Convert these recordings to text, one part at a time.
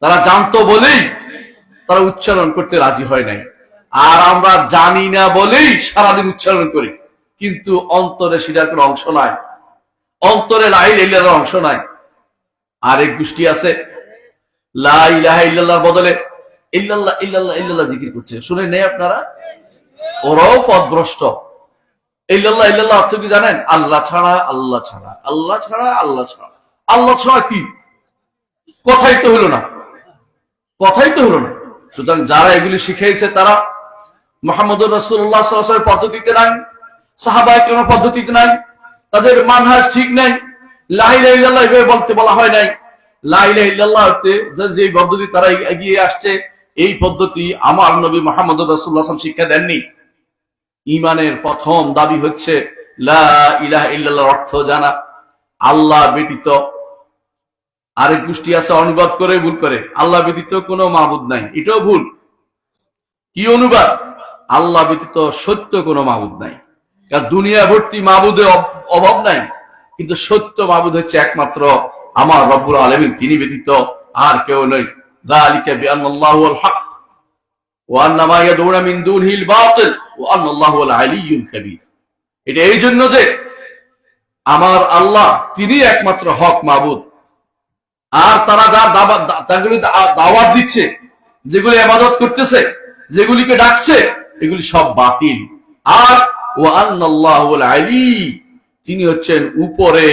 তারা জানতো বলেই তারা উচ্চারণ করতে রাজি হয় নাই, আর আমরা জানি না বলেই সারাদিন উচ্চারণ করি, কিন্তু অন্তরে সেটার কোনো অংশ নাই, অন্তরে লা ইলাহা ইল্লাল্লাহর অংশ নাই। আর এক গোষ্ঠী আছে লা ইলাহা ইল্লাল্লাহর বদলে ইল্লাল্লাহ ইল্লাল্লাহ ইল্লাল্লাহ জিকির করছে, শুনে নেই আপনারা? ওরাও পথভ্রষ্ট। ইল্লাল্লাহ ইল্লাল্লাহ অর্থ কি জানেন? আল্লাহ ছাড়া, আল্লাহ ছাড়া, আল্লাহ ছাড়া, আল্লাহ ছাড়া। আল্লাহ ছাড়া কি? কথাই তো হলো না, কথাই তো হলো না। সুতরাং যারা এগুলি শিখাইছে তারা মুহাম্মদুর রাসূলুল্লাহ সাল্লাল্লাহু আলাইহি ওয়াসাল্লামের পদ্ধতিতে নাই, সাহাবায়ে কেরামের পদ্ধতিতে নাই, তাদের মানহাজ ঠিক নাই। লা ইলাহা ইল্লাল্লাহ এভাবে বলতে বলা হয় নাই। লা ইলাহা ইল্লাল্লাহ যে পদ্ধতি তারা এগিয়ে আসছে, এই পদ্ধতি আমার নবী মুহাম্মদুর রাসূলুল্লাহ সাল্লাল্লাহু আলাইহি ওয়াসাল্লাম শিক্ষা দেননি। ঈমানের প্রথম দাবি হচ্ছে লা ইলাহা ইল্লাল্লাহর অর্থ জানা, আল্লাহ ব্যতীত। আরেক গোষ্ঠী আছে অনুবাদ করে ভুল করে, আল্লাহ ব্যতীত কোনো মাবুদ নাই, এটাও ভুল। কি অনুবাদ? আল্লাহ ব্যতীত সত্য কোনো মাবুদ নাই। কারণ দুনিয়া ভর্তি মাবুদের অভাব নাই, কিন্তু সত্য মাবুদ হচ্ছে একমাত্র আমার রব্বুল আলামিন, তিনি ব্যতীত আর কেউ নেই। যালিকা বিআন্নাল্লাহুল হক ওয়া আন্না মা ইয়াদউনা মিন দুনিহিল বাতিল ওয়া আন্নাল্লাহুল আলিয়্যুল কাবীর। এটা এই জন্য যে আমার আল্লাহ তিনি একমাত্র হক মাবুদ, আর তারা যা দাওয়াত দিচ্ছে, যেগুলি ইবাদত করতেছে, যেগুলিকে ডাকছে, এগুলি সব বাতিল। আর ওয়া আন্নাল্লাহুল আলী, তিনি হচ্ছেন উপরে,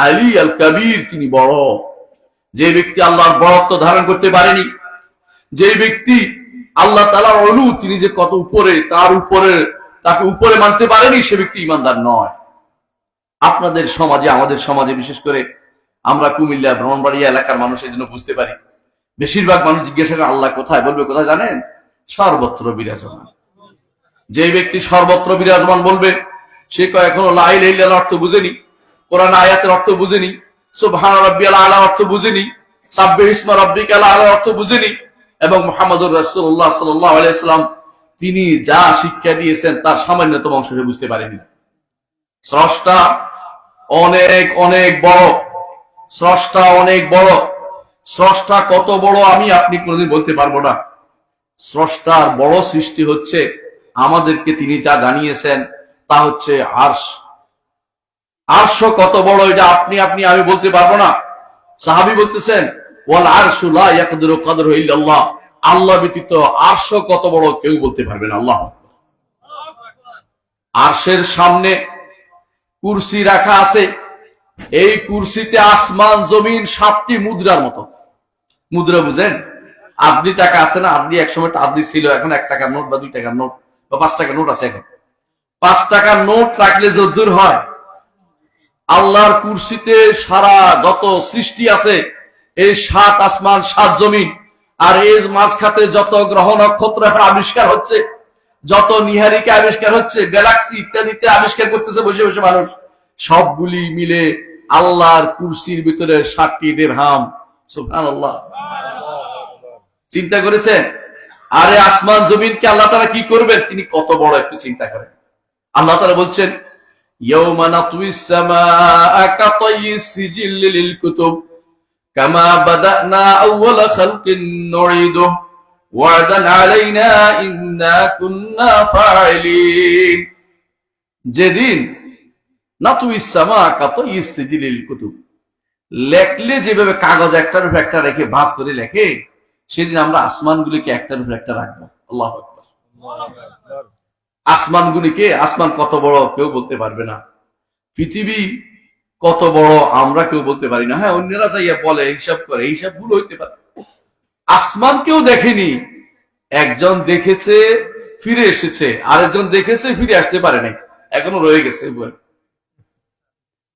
আলী আল কবির, তিনি বড়। যে ব্যক্তি আল্লাহর বড়ত্ব ধারণ করতে পারেনি, যে ব্যক্তি আল্লাহ তাআলার উলু, তিনি যে কত উপরে, তার উপরে, তাকে উপরে মানতে পারেনি, সে ব্যক্তি ঈমানদার নয়। আপনাদের সমাজে, আমাদের সমাজে বিশেষ করে আমরা কুমিল্লা ব্রাহ্মণবাড়িয়া এলাকার মানুষ এই জন্য বুঝতে পারি, বেশিরভাগ মানুষ জিজ্ঞাসা করে আল্লাহ কোথায়, বলবে কোথায় জানেন? সর্বত্র বিরাজমান। যে ব্যক্তি সর্বত্র বিরাজমান বলবে, সে এখনো লা ইলাহা ইল্লাল্লাহর অর্থ বুঝেনি, কোরআন আয়াতের অর্থ বুঝেনি, সুবহান রাব্বিয়াল আলা অর্থ বুঝেনি, সাব্বিহ ইসমা রাব্বিকাল আলা অর্থ বুঝেনি, এবং মুহাম্মদুর রাসূলুল্লাহ সাল্লাল্লাহু আলাইহি ওয়াসাল্লাম তিনি যা শিক্ষা দিয়েছেন তার সামান্যতম অংশ সে বুঝতে পারেনি। স্রষ্টা অনেক অনেক বড়, স্রষ্টা অনেক বড়। স্রষ্টা কত বড় আমি আপনি কোনদিন বলতে পারবো না। স্রষ্টার বড় সৃষ্টি হচ্ছে আমাদেরকে তিনি যা জানিয়েছেন তা হচ্ছে আরশ। আরশ কত বড় এটা আপনি আমি বলতে পারবো না। সাহাবী বলতেছেন ওয়াল আরশু লা ইয়াকদিরু কদরহু ইল্লাল্লাহ, আল্লাহ ব্যতীত আরশ কত বড় কেউ বলতে পারবে না। আল্লাহ আরশের সামনে কুরসি রাখা আছে, এই কুরসিতে আসমান জমিন 7টি মুদ্রার মতো। মুদ্রা বুঝেন? আদলি টাকা আছে না, আদলি একসময় আদলি ছিল, এখন 1 টাকার নোট বা 2 টাকার নোট বা 5 টাকার নোট আছে। এখন 5 টাকার নোট রাখলে যদ্দূর হয়, আল্লাহর কুরসিতে সারা যত সৃষ্টি আছে, এই 7 আসমান 7 জমিন, আর এই মাঝখাতে যত গ্রহ নক্ষত্র এখন আবিষ্কার হচ্ছে, যত নিহারিকা আবিষ্কার হচ্ছে, গ্যালাক্সি ইত্যাদিতে আবিষ্কার করতেছে বসে বসে মানুষ, সবগুলি মিলে আল্লাহর কুরসির ভিতরে 7টি দিরহাম। সুবহানাল্লাহ। চিন্তা করেছেন? আরে আসমান জমিনকে আল্লাহ তাআলা কি করবেন, তিনি কত বড় একটু চিন্তা করেন। আল্লাহ তাআলা বলছেন ইয়াওমা নাতউইস সামাআ কাতাইয়িস সিজিল্লি লিল কুতুব কামা বাদানা আউওয়ালা খালকিন নুঈদু ওয়া'দান আলাইনা ইন্না কুন্না ফাইলিন। যেদিন নাতউইস সামাআ কাতাইয়িস সিজিল্লি লিল কুতুব, লেখলে যেভাবে কাগজ একটার উপর একটা রেখে ভাঁজ করে লেখে, সেদিন আমরা আসমানগুলিকে একটার উপর একটা রাখবো। আল্লাহু আকবার। আসমানগুলিকে, আসমান কত বড় কেউ বলতে পারবে না, পৃথিবী কত বড় আমরা কেউ বলতে পারি না। হ্যাঁ, অন্যরা যাইয়া বলে, হিসাব করে, হিসাব ভুল হইতে পারে। আসমান কেউ দেখেনি, একজন দেখেছে ফিরে এসেছে, আরেকজন দেখেছে ফিরে আসতে পারে নাই, এখনো রয়ে গেছে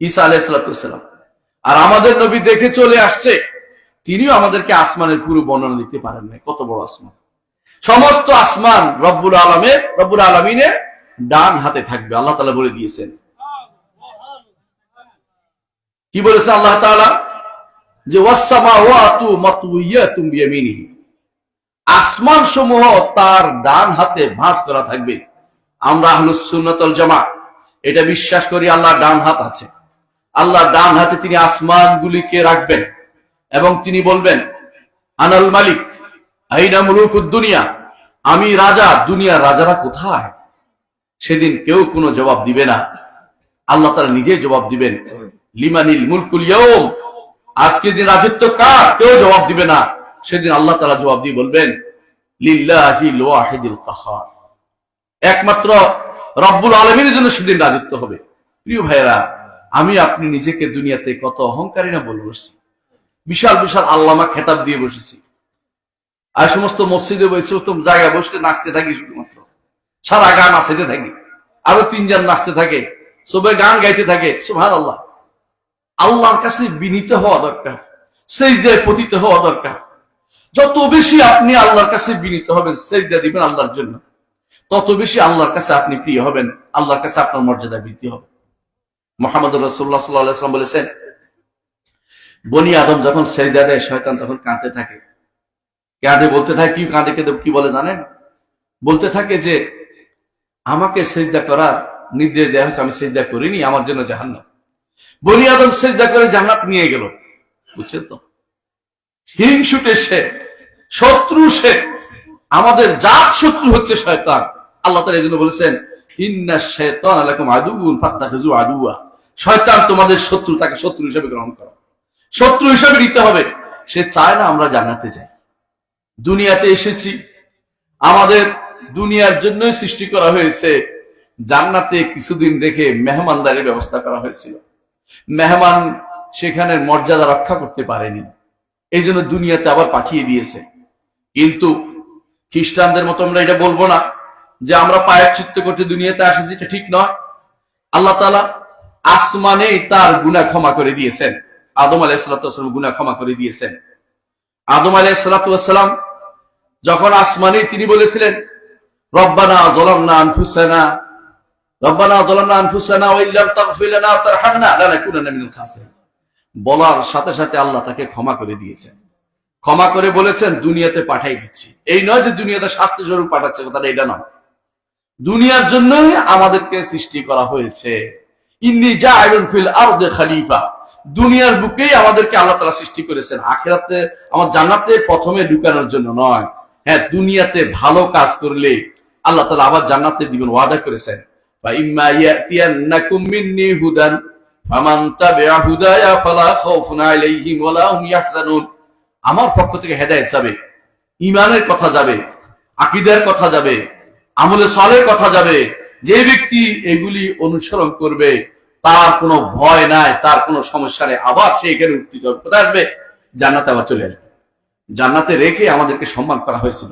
ঈসা আলাইহিস সালাম। আর আমাদের নবী দেখে চলে আসছে, তিনিও আমাদেরকে আসমানের পুরো বর্ণনা দিতে পারেন নাই। কত বড় আসমান! সমস্ত আসমান রব্বুল আলামিনের ডান হাতে থাকবে, আল্লাহ তাআলা বলে দিয়েছেন। কি বলেছে আল্লাহ তাআলা? যে ওয়াস সামাওয়াতু মাতউইয়াতুম বিয়ামিনিহি, আসমান সমূহ তার ডান হাতে ভাঁজ করা থাকবে। আমরা আহলুস সুন্নাত ওয়াল জামাত এটা বিশ্বাস করি, আল্লাহ ডান হাত আছে। আল্লাহ ডান হাতে তিনি আসমানগুলিকে রাখবেন এবং তিনি বলবেন আনাল মালিক আইনা মুলুকুদ দুনিয়া, আমি রাজা, দুনিয়ার রাজারা কোথায়? সেদিন কেউ কোনো জবাব দিবে না, আল্লাহ তাআলা নিজেই জবাব দিবেন। লিমানিল মুলকুল ইয়াউম, আজকের দিন রাজত্ব কার? কেউ জবাব দিবে না। সেদিন আল্লাহ তাআলা জবাব দিয়ে বলবেন লিল্লাহিল ওয়াহিদিল কাহ্হার, একমাত্র রব্বুল আলামিনের জন্য সেদিন রাজত্ব হবে। প্রিয় ভাইরা, আমি আপনি নিজেকে দুনিয়াতে কত অহংকারী না বলে বসছি, বিশাল বিশাল আল্লামা খেতাব দিয়ে বসেছি, আর সমস্ত মসজিদে বসে জায়গায় বসে নাচতে থাকি, শুধুমাত্র সারা গান নাচতে থাকি, আরো তিনজন নাচতে থাকে, সবাই গান গাইতে থাকে। সুবহানাল্লাহ। আল্লাহর কাছে বিনীত হওয়া দরকার, সিজদায় পতিত হওয়া দরকার। যত বেশি আপনি আল্লাহর কাছে বিনীত হবেন, সিজদা দিবেন আল্লাহর জন্য, তত বেশি আল্লাহর কাছে আপনি প্রিয় হবেন, আল্লাহর কাছে আপনার মর্যাদা বৃদ্ধি হবে। মুহাম্মদুর রাসূলুল্লাহ সাল্লাল্লাহু আলাইহি ওয়াসাল্লাম বলেছেন, বনি আদম যখন সিজদা দেয় শয়তান তখন কাঁদতে থাকে। কাঁদে, বলতে থাকে, কি কাঁদে কেঁদে কি বলে জানেন? বলতে থাকে যে আমাকে সিজদা করার নির্দেশ দেওয়া হয়েছে, আমি সিজদা করিনি, আমার জন্য জাহান্নাম। বনি আদম সিজদা করে জান্নাত নিয়ে গেল। বুঝছেন তো? হিংসুটে সে, শত্রু সে, আমাদের জাত শত্রু হচ্ছে শয়তান। আল্লাহ তাআলা এজন্য বলেছেন ইন্নাশ শাইতানা লাকুম আদুউন ফাত্তাখিযু আদুওয়া, শয়তান তোমাদের শত্রু, তাকে শত্রু হিসেবে গ্রহণ করো, শত্রু হিসেবে নিতে হবে। সে চায় না আমরা জান্নাতে যাই। দুনিয়াতে এসেছি, আমাদের দুনিয়ার জন্যই সৃষ্টি করা হয়েছে। জান্নাতে কিছুদিন রেখে মেহমানদারির ব্যবস্থা করা হয়েছিল, মেহমান সেখানে মর্যাদা রক্ষা করতে পারেনি, এই জন্য দুনিয়াতে আবার পাঠিয়ে দিয়েছে। কিন্তু খ্রিস্টানদের মতো আমরা এটা বলবো না যে আমরা পায়ের চিত্ত করতে দুনিয়াতে আসেছি, এটা ঠিক নয়। আল্লাহ তাআলা আসমানে তার গুনাহ ক্ষমা করে দিয়েছেন, আদম আলাইহিস সালাম গুনাহ ক্ষমা করে দিয়েছেন। আদম আলাইহিস সালাম যখন আসমানে তিনি বলেছিলেন রব্বানা যালামনা আনফুসানা, রব্বানা যালামনা আনফুসানা ওয়া ইল্লাম তাগফির লানা ওয়া তারহামনা লানাকুনান্না মিনাল খাসিরিন, বলার সাথে সাথে আল্লাহ তাকে ক্ষমা করে দিয়েছেন। ক্ষমা করে বলেছেন দুনিয়াতে পাঠাই দিচ্ছি। এই নয় যে দুনিয়াতে শাস্তি স্বরূপ পাঠাচ্ছে, কথাটা এটা নয়। দুনিয়ার জন্যই আমাদেরকে সৃষ্টি করা হয়েছে। ইন্নী জাইলুন ফিল আরদি খলিফা, দুনিয়ার বুকেই আমাদেরকে আল্লাহ তাআলা সৃষ্টি করেছেন। আখিরাতে আমার জান্নাতে প্রথমে ঢুকানোর জন্য নয়। হ্যাঁ, দুনিয়াতে ভালো কাজ করলে আল্লাহ তাআলা আবার জান্নাতে দিবেন, ওয়াদা করেছেন। বা ইম্মা ইয়াতিয়ান্নাকুম মিন্নী হুদান ফামান তাবিআ হুদায়া ফালা খাউফুন আলাইহিম ওয়ালা হুম ইয়াহজানুন, আমার পক্ষ থেকে হেদায়েত যাবে, ঈমানের কথা যাবে, আকীদার কথা যাবে, আমলে সালের কথা যাবে। যে ব্যক্তি এগুলি অনুসরণ করবে তার কোনো ভয় নাই, তার কোনো সমস্যা নেই। আবার সে এখানে উত্থিত হবে, কোথায় আসবে? জান্নাতে আবার চলে আসবে। জান্নাতে রেখে আমাদেরকে সম্মান করা হয়েছিল,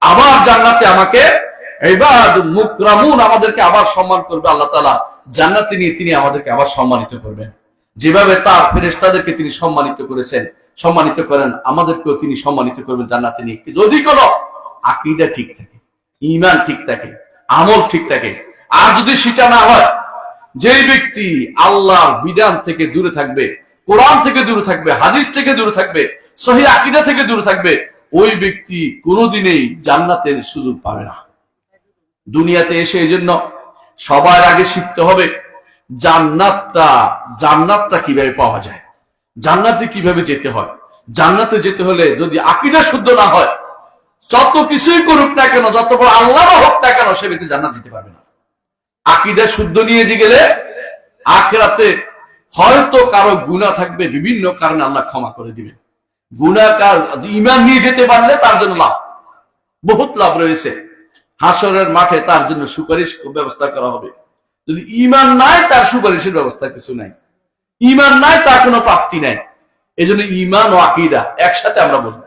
আবার জান্নাতে আমাকে ইবাদ মুকরামুন, আমাদেরকে আবার সম্মান করবে আল্লাহ তাআলা। জান্নাতে নিয়ে তিনি আমাদেরকে আবার সম্মানিত করবেন, যেভাবে তার ফেরেশতাদেরকে তিনি সম্মানিত করেছেন, সম্মানিত করেন, আমাদেরকেও তিনি সম্মানিত করবেন জান্নাতে নিয়ে। যদি কোনো আকীদা ঠিক থাকে, ঈমান ঠিক থাকে, আমল ঠিক থাকে। আর যদি সেটা না হয়, যেই ব্যক্তি আল্লাহর বিধান থেকে দূরে থাকবে, কোরআন থেকে দূরে থাকবে, হাদিস থেকে দূরে থাকবে, সহিহ আকীদা থেকে দূরে থাকবে, ওই ব্যক্তি কোনোদিনই জান্নাতের সুযোগ পাবে না। দুনিয়াতে এসে এজন্য সবার আগে শিখতে হবে জান্নাতটা কিভাবে পাওয়া যায়, জান্নাতে কিভাবে যেতে হয়। জান্নাতে যেতে হলে যদি আকীদা শুদ্ধ না হয়, যত কিছুই করুক না কেন, যত বড় আল্লাহ হোক না কেন, সে ব্যক্তি জান্নাত যেতে পারবে না। আকীদা শুদ্ধ নিয়ে গেলে আখিরাতে হয়তো কারো গুনাহ থাকবে, বিভিন্ন কারণে আল্লাহ ক্ষমা করে দিবেন। গুনাহগার ঈমান নিয়ে যেতে পারলে তার জন্য লাভ, বহুত লাভ রয়েছে। হাসরের মাঠে তার জন্য সুপারিশ ব্যবস্থা করা হবে। যদি ঈমান নাই, তার সুপারিশের ব্যবস্থা কিছু নাই। ঈমান নাই, তার কোনো প্রাপ্তি নাই। এই জন্য ঈমান ও আকীদা একসাথে আমরা বলি।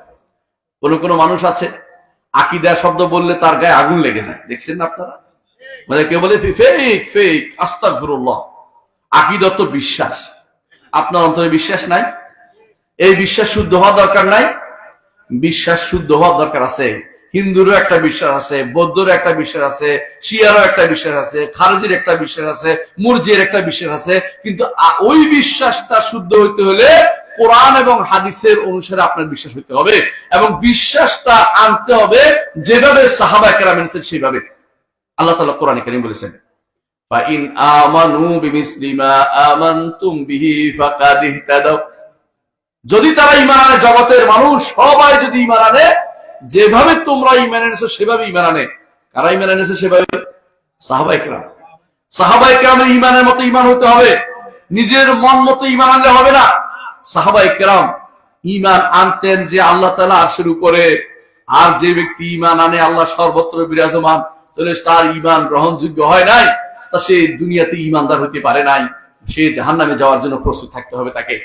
কোন মানুষ আছে আকীদা শব্দ বললে তার গায়ে আগুন লেগে যায়, দেখছেন না আপনারা? মানে কেউ বলে ফেক, আস্তাগফিরুল্লাহ। আকীদা তো বিশ্বাস, আপনার অন্তরে বিশ্বাস নাই, এই বিশ্বাস শুদ্ধ হওয়া দরকার নাই। বিশ্বাস শুদ্ধ হওয়ার দরকার আছে। হিন্দুরও একটা বিশ্বাস আছে, বৌদ্ধর একটা বিশ্বাস আছে, শিয়ারও একটা বিশ্বাস আছে, খারেজির একটা বিশ্বাস আছে, মুরজির একটা বিশ্বাস আছে। কিন্তু ওই বিশ্বাসটা শুদ্ধ হইতে হলে কোরআন এবং হাদিসের অনুসারে আপনার বিশ্বাস হইতে হবে, এবং বিশ্বাসটা আনতে হবে যেভাবে সাহাবা কেরাম এনেছেন সেইভাবে। আল্লাহ তাআলা কোরআনে কারীম বলেছেন, ফা ইন আমানু বিমিসলি মা আমানতুম বিহি ফাকাদ ইহতাদাও, যদি তারা ঈমান আনে, জগতের মানুষ সবাই যদি ঈমান আনে, যেভাবে তোমরা ঈমান এনেছো সেভাবে ঈমান আনে। কারা ঈমান এনেছে সেভাবে? সাহাবায়ে কেরাম। সাহাবায়ে কেরামের ঈমানের মতো ঈমান হতে হবে, নিজের মন মতো ঈমান আনলে হবে না। সাহাবায়ে কেরাম ঈমান আনতেন যে আল্লাহ তাআলা আরশের উপরে, আর যে ব্যক্তি ঈমান আনে আল্লাহ সর্বত্র বিরাজমান, তাহলে তার ঈমান গ্রহণযোগ্য হয় নাই, তা সে দুনিয়াতে ঈমানদার হতে পারে নাই, সে জাহান্নামে যাওয়ার জন্য প্রস্তুত থাকতে হবে তাকে।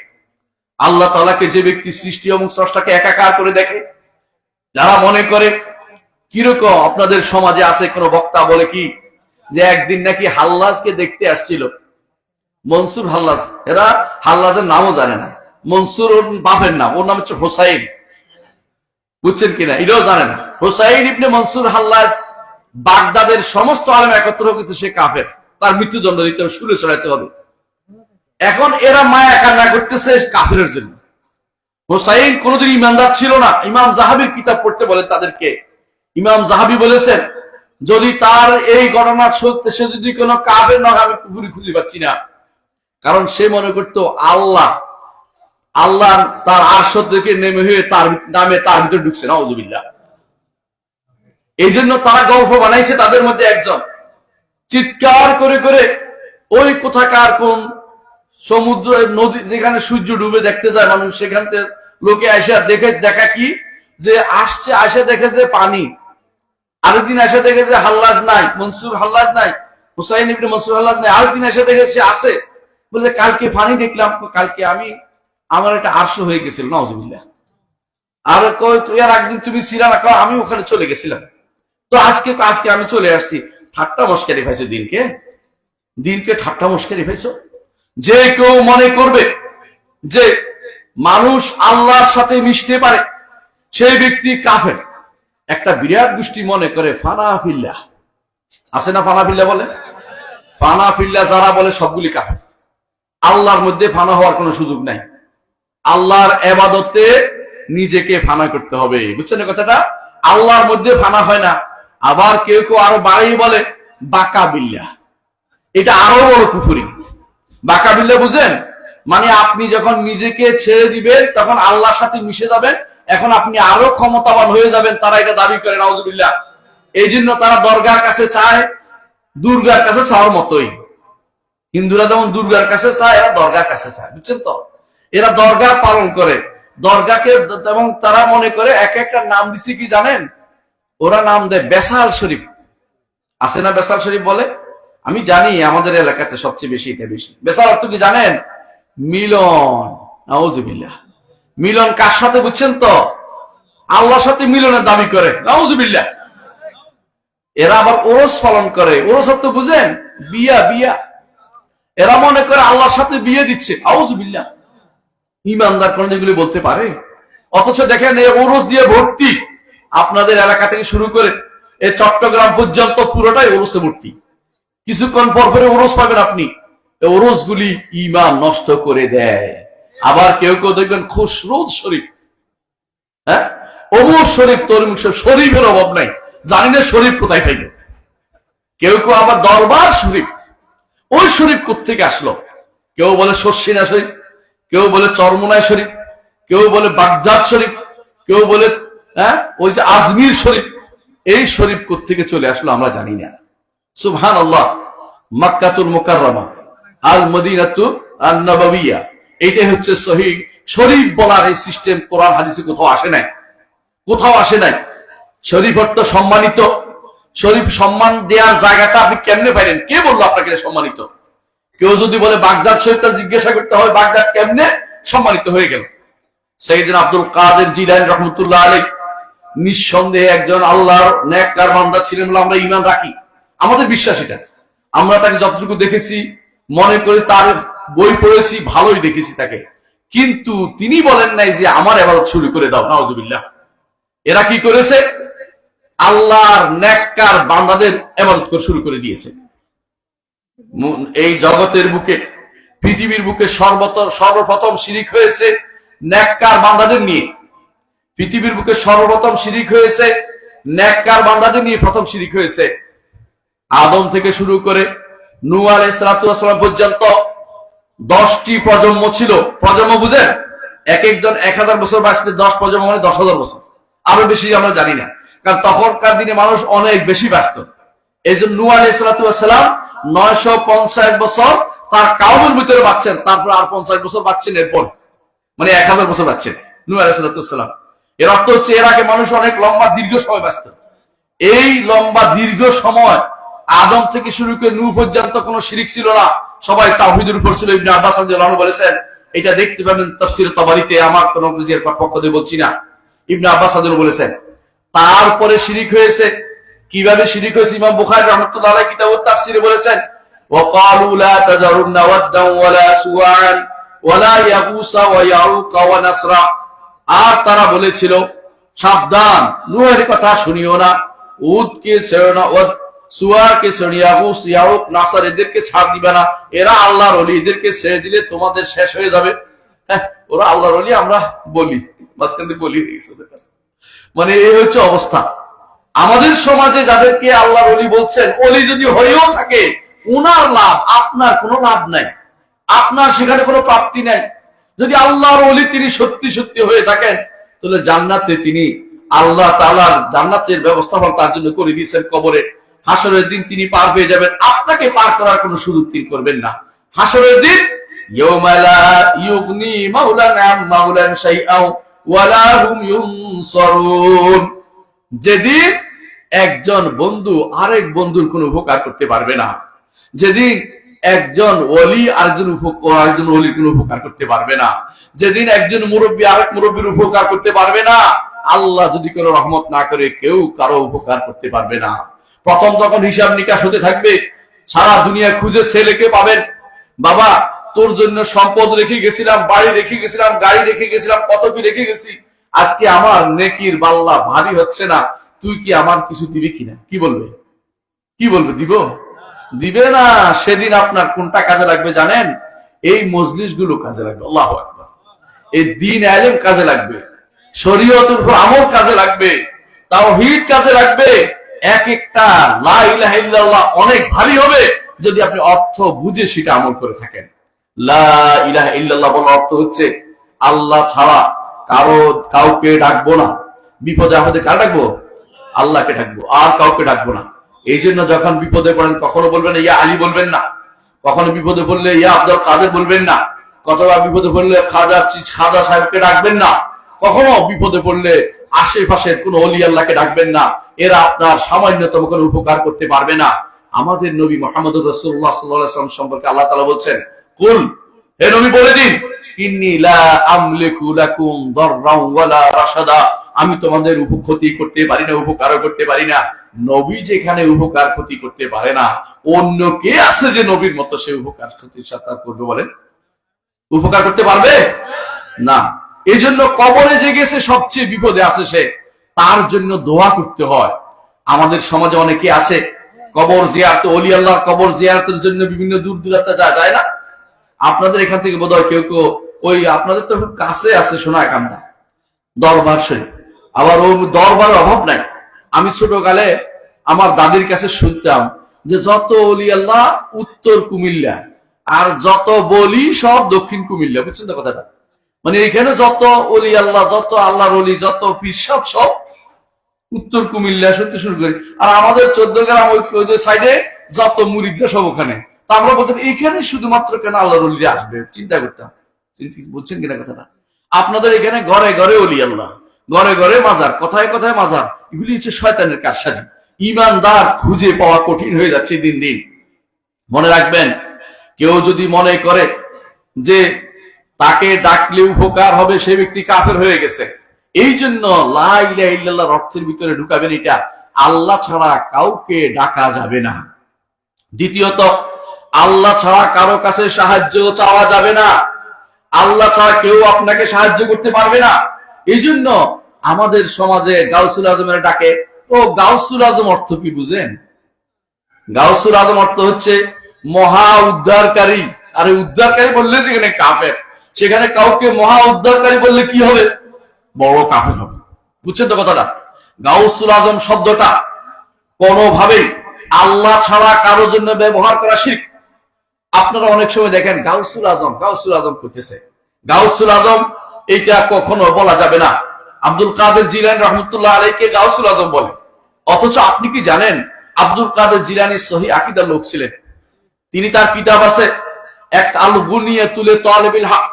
আল্লাহ তাআলাকে যে ব্যক্তি সৃষ্টি এবং স্রষ্টাকে একাকার করে দেখে, যারা মনে করে, কিরকম আপনাদের সমাজে আছে কোন বক্তা বলে কি যে একদিন নাকি হাল্লাজকে দেখতে আসছিল, মনসুর হাল্লাজ, এরা হাল্লাজের নামও জানে না, মনসুর ওর বাপের নাম, ওর নাম হচ্ছে হোসাইন, বুঝছেন কিনা এটাও জানে না। হোসাইন ইবনে মনসুর হাল্লাজ বাগদাদের সমস্ত আলেম একত্র হয়েছে, সে কাফের, তার মৃত্যুদণ্ড দিতে হবে, শুলে চড়াইতে হবে। এখন এরা মায়া কান্না করতেছে কাফেরের জন্য। হোসাইন কোনদিন ইমানদার ছিল না। ইমাম জাহাবির কিতাব পড়তে বলেন তাদেরকে, ইমাম জাহাবি বলেছেন যদি তার এই ঘটনা সত্য, সে যদি কোনো কাফের না হয় আমি কুফরি খুঁজে পাচ্ছি না। কারণ সে মনে করতো আল্লাহ তার আরশ থেকে নেমে হয়ে তার নামে তার ভিতরে ঢুকছে, নাউযুবিল্লাহ। এই জন্য তারা গল্প বানাইছে, তাদের মধ্যে একজন চিৎকার করে করে ওই কোথাকার কোন সমুদ্র নদী যেখানে সূর্য ডুবে দেখতে যায় মানুষ, সেখান থেকে লোকে আসে দেখা কি যে আসছে, আসে দেখেছে পানি, আরেকদিন এসে দেখেছে হাল্লাজ নাই, মনসুর হাল্লাজ নাই, হুসাইন ইবনে মনসুর হাল্লাজ নাই, আরেকদিন এসে দেখেছে আছে, বলে কালকে পানি দেখলাম, কালকে আমার একটা আরশ হয়ে গেছিল, নাউযুবিল্লাহ। আর কই তুই আর একদিন তুমি ছিলা না, আমি ওখানে চলে গেছিলাম, তো আজকে আমি চলে আসছি। ঠাট্টা মস্কারি পাইছো, দিনকে ঠাট্টা মস্কারি পাইছো। যে কেউ মনে করবে যে মানুষ আল্লাহর সাথে মিশতে পারে, সেই ব্যক্তি কাফের। একটা বিরাট গোষ্ঠী মনে করে ফানাফিল্লাহ আছে না, ফানাফিল্লাহ বলে, ফানাফিল্লাহ যারা বলে সবগুলি কাফের। আল্লাহর মধ্যে ফানা হওয়ার কোনো সুযোগ নাই, আল্লাহর ইবাদতে নিজেকে ফানা করতে হবে, বুঝছেন কথাটা? আল্লাহর মধ্যে ফানা হয় না। আবার কেউ কেউ আরো বাড়াই বলে বাকা বিল্লাহ, এটা আরো বড় কুফরি। বাকা বিল্লাহ বুঝেন? মানে আপনি যখন নিজেকে ছেড়ে দিবেন তখন আল্লাহর সাথে মিশে যাবেন, এখন আপনি আরো ক্ষমতাবান হয়ে যাবেন, তারা এটা দাবি করে, নাউযুবিল্লাহ। এই জন্য তারা দরগার কাছে চায়, দুর্গার কাছে চাওয়ার মতোই। হিন্দুরা যেমন দুর্গার কাছে চায়, এরা দরগার কাছে চায়, বুঝছেন তো? এরা দরগা পালন করে, দরগাকে, এবং তারা মনে করে এক একটা নাম দিছে কি জানেন? ওরা নাম দেয় বেসাল শরীফ, আছে না বেসাল শরীফ বলে? আমি জানি আমাদের এলাকাতে সবচেয়ে বেশি এটা বেশি। বেসাল অর্থ কি জানেন? মিলন, নাউযুবিল্লাহ। মিলন কার সাথে বুঝছেন তো? আল্লাহর সাথে মিলনের দাবি করে, নাউযুবিল্লাহ। এরা আবার ওরস পালন করে, ওরস অর্থ বুঝেন? বিয়া। এরা মনে করে আল্লাহর সাথে বিয়ে দিচ্ছে, নাউযুবিল্লাহ। ইমানদার কোন এগুলি বলতে পারে? অথচ দেখেন এই ওরস দিয়ে ভর্তি, আপনাদের এলাকা থেকে শুরু করে এই চট্টগ্রাম পর্যন্ত পুরোটাই ওরসে ভর্তি। কিছুক্ষণ পর পরে ওরস পাবেন আপনি। ওরস গুলি ঈমান নষ্ট করে দেয়। আবার কেউ কেউ দেখবেন খুশরুদ শরীফ, হ্যাঁ, অমুক শরীফ, তরমুক শরীফ, শরীফের অভাব নাই, জানি না শরীফ কোথায় পাইল। কেউ কেউ আবার দরবার শরীফ, ওই শরীফ কোত্থেকে আসলো? কেউ বলে শর্ষিনা শরীফ, কেউ বলে চরমোনাই শরীফ, কেউ বলে বাগদাদ শরীফ, কেউ বলে ওই যে আজমির শরীফ। এই শরীফ কোত্থেকে চলে আসলো আমরা জানি না। সুবহানাল্লাহ। মক্কাতুল মুকাররমা, আল মদিনাতু আন নববিয়া, এইটাই হচ্ছে সহিহ শরীফ বলার এই সিস্টেম কোরআন হাদিসে কোথাও আসে নাই। শরীফ অর্থ সম্মানিত। শরীফ সম্মান দেওয়ার জায়গাটা আপনি কেমনে পাইলেন? কে বললো আপনাকে সম্মানিত? কেউ যদি বলে বাগদাদ শরীফটা জিজ্ঞাসা করতে হবে, বাগদাদ কেমনে সম্মানিত হয়ে গেল? সাইয়েদনা আব্দুল কাদের জিলানী রাহমাতুল্লাহ আলাইহি নিঃসন্দেহে একজন আল্লাহর নেককার বান্দা ছিলেন বলে আমরা ঈমান রাখি, আমাদের বিশ্বাস এটা। আমরা তাকে যতটুকু দেখেছি, মনে করি, তার বই পড়েছি, ভালোই দেখেছি তাকে, কিন্তু তিনি বলেন নাই যে আমার ইবাদত শুরু করে দাও, নাউযুবিল্লাহ। এরা কি করেছে? আল্লাহর নেককার বান্দাদের ইবাদত করে শুরু করে দিয়েছে। এই জগতের বুকে, পৃথিবীর বুকে সর্বপ্রথম শিরিক হয়েছে নেককার বান্দাদের নিয়ে। পৃথিবীর বুকে সর্বপ্রথম শিরিক হয়েছে নেককার বান্দাদের নিয়ে, প্রথম শিরিক হয়েছে। আদম থেকে শুরু করে নূহ আলাইহিস সালাতু ওয়াস সালাম পর্যন্ত 10টি প্রজন্ম ছিল। প্রজন্ম বুঝেন? এক একজন 1000 বছর বাঁচতে 10 প্রজন্ম মানে 10,000 বছর, আরো বেশি আমরা জানি না, কারণ তখনকার দিনে মানুষ অনেক বেশি বাঁচত। এই জন্য নূহ আলাইহিস সালাম 950 বছর তার কাউমের ভিতরে বাঁচছেন, তারপর আর 50 বছর বাঁচছেন, এরপর মানে 1000 বছর বাঁচছেন নূহ আলাইহিস সালাম। এর অর্থ হচ্ছে এর আগে মানুষ অনেক লম্বা দীর্ঘ সময় বাঁচত। এই লম্বা দীর্ঘ সময় আদম থেকে শুরু করে নূহ পর্যন্ত কোনো শিরিক ছিল না, সবাই তাওহীদের উপর ছিল। ইবনে আব্বাস রাদিয়াল্লাহু আনহু বলেছেন, এটা দেখতে পাবেন তাফসীর তাবারিতে, আমার কোনো নিজের পক্ষ দিয়ে বলছি না, ইবনে আব্বাস রাদিয়াল্লাহু আনহু বলেছেন তারপরে শিরিক হয়েছে। কিভাবে শিরিক হয়েছে? ইমাম বুখারী রাহমাতুল্লাহ আলাইহি কিতাবুত তাফসীরে বলেছেন, ওয়াকালু লা তাযারুন্না ওয়াদ্দান ওয়ালা সুওয়ান ওয়ালা ইয়াগুসা ওয়া ইয়াউকা ওয়া নাসরা। আর তারা বলেছিল, সাবধান, নূহের কথা শুনিও না, উদকে ছেড়ো না, সুয়াকে ছেড়ে ইয়াগুস ইয়াউক নাসর এদেরকে ছাড় দিবে না, এরা আল্লাহর ওলি, এদেরকে ছেড়ে দিলে তোমাদের শেষ হয়ে যাবে। হ্যাঁ, ওরা আল্লাহর ওলি, আমরা বলি, মাঝখান থেকে বলি হয়ে গেছে ওদের কাছে। মানে এই হচ্ছে অবস্থা আমাদের সমাজে। যাদেরকে আল্লাহর ওলি বলছেন, ওলি যদি হয়েও থাকে, উনার লাভ, আপনার কোনো লাভ নাই, আপনার সেখানে কোনো প্রাপ্তি নাই। যদি আল্লাহর ওলি তিনি সত্যি সত্যি হয়ে থাকেন, তাহলে জান্নাতে তিনি, আল্লাহ তাআলার জান্নাতের ব্যবস্থাপনা তার জন্য করে দিয়েছেন। কবরে হাসরের দিন তিনি পার পেয়ে যাবেন, আপনাকে পার করার কোনো সুযোগ তিনি করবেন না। হাসরের দিন ইয়াউমা লা ইউগনি মাওলান আন মাওলান শাইআন ওয়া লা হুম ইউনসারুন, যেদিন একজন বন্ধু আরেক বন্ধুর কোনো উপকার করতে পারবে না, যেদিন একজন ওলি আরেকজন ওলির কোনো উপকার করতে পারবে না, যেদিন একজন মুরব্বী আরেক মুরব্বীর উপকার করতে পারবে না, আল্লাহ যদি কোনো রহমত না করে কেউ কারো উপকার করতে পারবে না। প্রথম যখন হিসাব নিকাশ হতে থাকবে, সারা দুনিয়া খুঁজে ছেলেকে পাবেন, বাবা তোর জন্য সম্পদ রেখে গেছিলাম, বাড়ি রেখে গেছিলাম, গাড়ি রেখে গেছিলাম, কত কি রেখে গেছি, আজকে আমার নেকির বাল্লা ভারী হচ্ছে না, তুই কি আমার কিছু দিবি কিনা? কি বলবে? কি বলবে? দিব? দিবে না। সেদিন আপনার কোনটা কাজে লাগবে জানেন? এই মজলিস গুলো কাজে লাগবে, আল্লাহু আকবার, এই দ্বীন ইলম কাজে লাগবে, শরীয়তের উপর আমল কাজে লাগবে, তাওহীদ কাজে লাগবে। এক একটা লা ইলাহা ইল্লাল্লাহ অনেক ভারী হবে যদি আপনি অর্থ বুঝে সেটা আমল করে থাকেন। লা ইলাহা ইল্লাল্লাহ বলার অর্থ হচ্ছে আল্লাহ ছাড়া কাউকে ডাকবো না, বিপদে আপদে কার ডাকবো? আল্লাহকে ডাকবো, আর কাউকে ডাকবো না। এই জন্য যখন বিপদে পড়েন কখনো বলবেন ইয়া আলী বলবেন না, কখনো বিপদে পড়লে ইয়া আব্দুল কাদের বলবেন না, কতবার বিপদে পড়লে খাজা সাহেবকে ডাকবেন না, কখনো বিপদে পড়লে আশেপাশের কোন ওলি আল্লাহকে ডাকবেন না, এরা আপনার সামান্যতম কোনো উপকার করতে পারবে না। আমাদের নবী মুহাম্মদুর রাসূলুল্লাহ সাল্লাল্লাহু আলাইহি ওয়াসাল্লাম সম্পর্কে আল্লাহ তাআলা বলছেন, কুল, হে নবী বলে দিন, ইন্নী লা আমলিকু লাকুম দাররান ওয়ালা রাশাদা, আমি তোমাদের ক্ষতি করতে পারি না, উপকারও করতে পারি না। নবী যেখানে উপকার ক্ষতি করতে পারে না, অন্য কে আছে যে নবীর মতো সে উপকার ক্ষতির সাথে করবে? বলেন, উপকার করতে পারবে না। এই জন্য কবরে যে গেছে সবচেয়ে বিপদে আছে সে, তার জন্য দোয়া করতে হয়। আমাদের সমাজে অনেকে আছে কবর জিয়ারত, ওলি আল্লাহর কবর জিয়ারতের জন্য বিভিন্ন দূর দূরান্তে যায় না? আপনাদের এখান থেকে বোধহয় কেউ কেউ, ওই আপনাদের তো খুব কাছে আছে সোনাকান্দা দরবার শরীফ, আবার ও দরবারের অভাব নাই। আমি ছোটকালে আমার দাদির কাছে শুনতাম যে যত ওলি আল্লাহ উত্তর কুমিল্লা, আর যত বলি সব দক্ষিণ কুমিল্লা। বুঝছেন তো কথাটা? মানে এখানে যত ওলি আল্লাহ, যত আল্লাহর ওলি, যত পীর সব উত্তর কুমিল্লা শুনতে শুরু করি। আর আমাদের 14 গ্রাম ওই যে সাইডে যত মুরিদরা সব ওখানে। তা আমরা বলতাম এখানে শুধুমাত্র কেন আল্লাহর ওলিরা আসবে, চিন্তা করতাম। বুঝছেন কিনা কথাটা? আপনাদের এখানে ঘরে ঘরে ওলি আল্লাহ, ঘরে ঘরে মাজার, কথায় কথায় মাজার, এগুলি হচ্ছে শয়তানের কারসাজি। ইমানদার খুঁজে পাওয়া কঠিন হয়ে যাচ্ছে দিন দিন। মনে রাখবেন, কেউ যদি মনে করে যে তাকে ডাকলে উপকার হবে, সে ব্যক্তি কাফের হয়ে গেছে। এই জন্য লা ইলাহা ইল্লাল্লাহর অর্থের ভিতরে ঢুকাবেন এটা, আল্লাহ ছাড়া কাউকে ডাকা যাবে না। দ্বিতীয়ত, আল্লাহ ছাড়া কারো কাছে সাহায্য চাওয়া যাবে না, আল্লাহ ছাড়া কেউ আপনাকে সাহায্য করতে পারবে না। এই জন্য আমাদের সমাজে গাউসুল আজমের ডাকে। ও গাউসুল আজম অর্থ কি বুঝেন? গাউসুল আজম অর্থ হচ্ছে মহা উদ্ধারকারী। আরে উদ্ধারকারী বললে যেখানে কাফের, সেখানে কাউকে মহা উদ্ধারকারী বললে কি হবে? বড় কাফের হবে। বুঝছেন তো কথাটা? গাউসুল আজম শব্দটা কোনোভাবেই আল্লাহ ছাড়া কারোর জন্য ব্যবহার করা শিরক। আপনারা অনেক সময় দেখেন গাউসুল আজম করতেছে। গাউসুল আজম এটা কখনো বলা যাবে না। আব্দুল কাদের জিলানী রহমতুল্লাহ আলাইহিকে গাউসুল আজম বলে, অথচ আপনি কি জানেন আব্দুল কাদের জিলানী সহি আকীদার লোক ছিলেন। তিনি তার কিতাব আছে এক আল গুনিয়াতুল তালিবিল হক,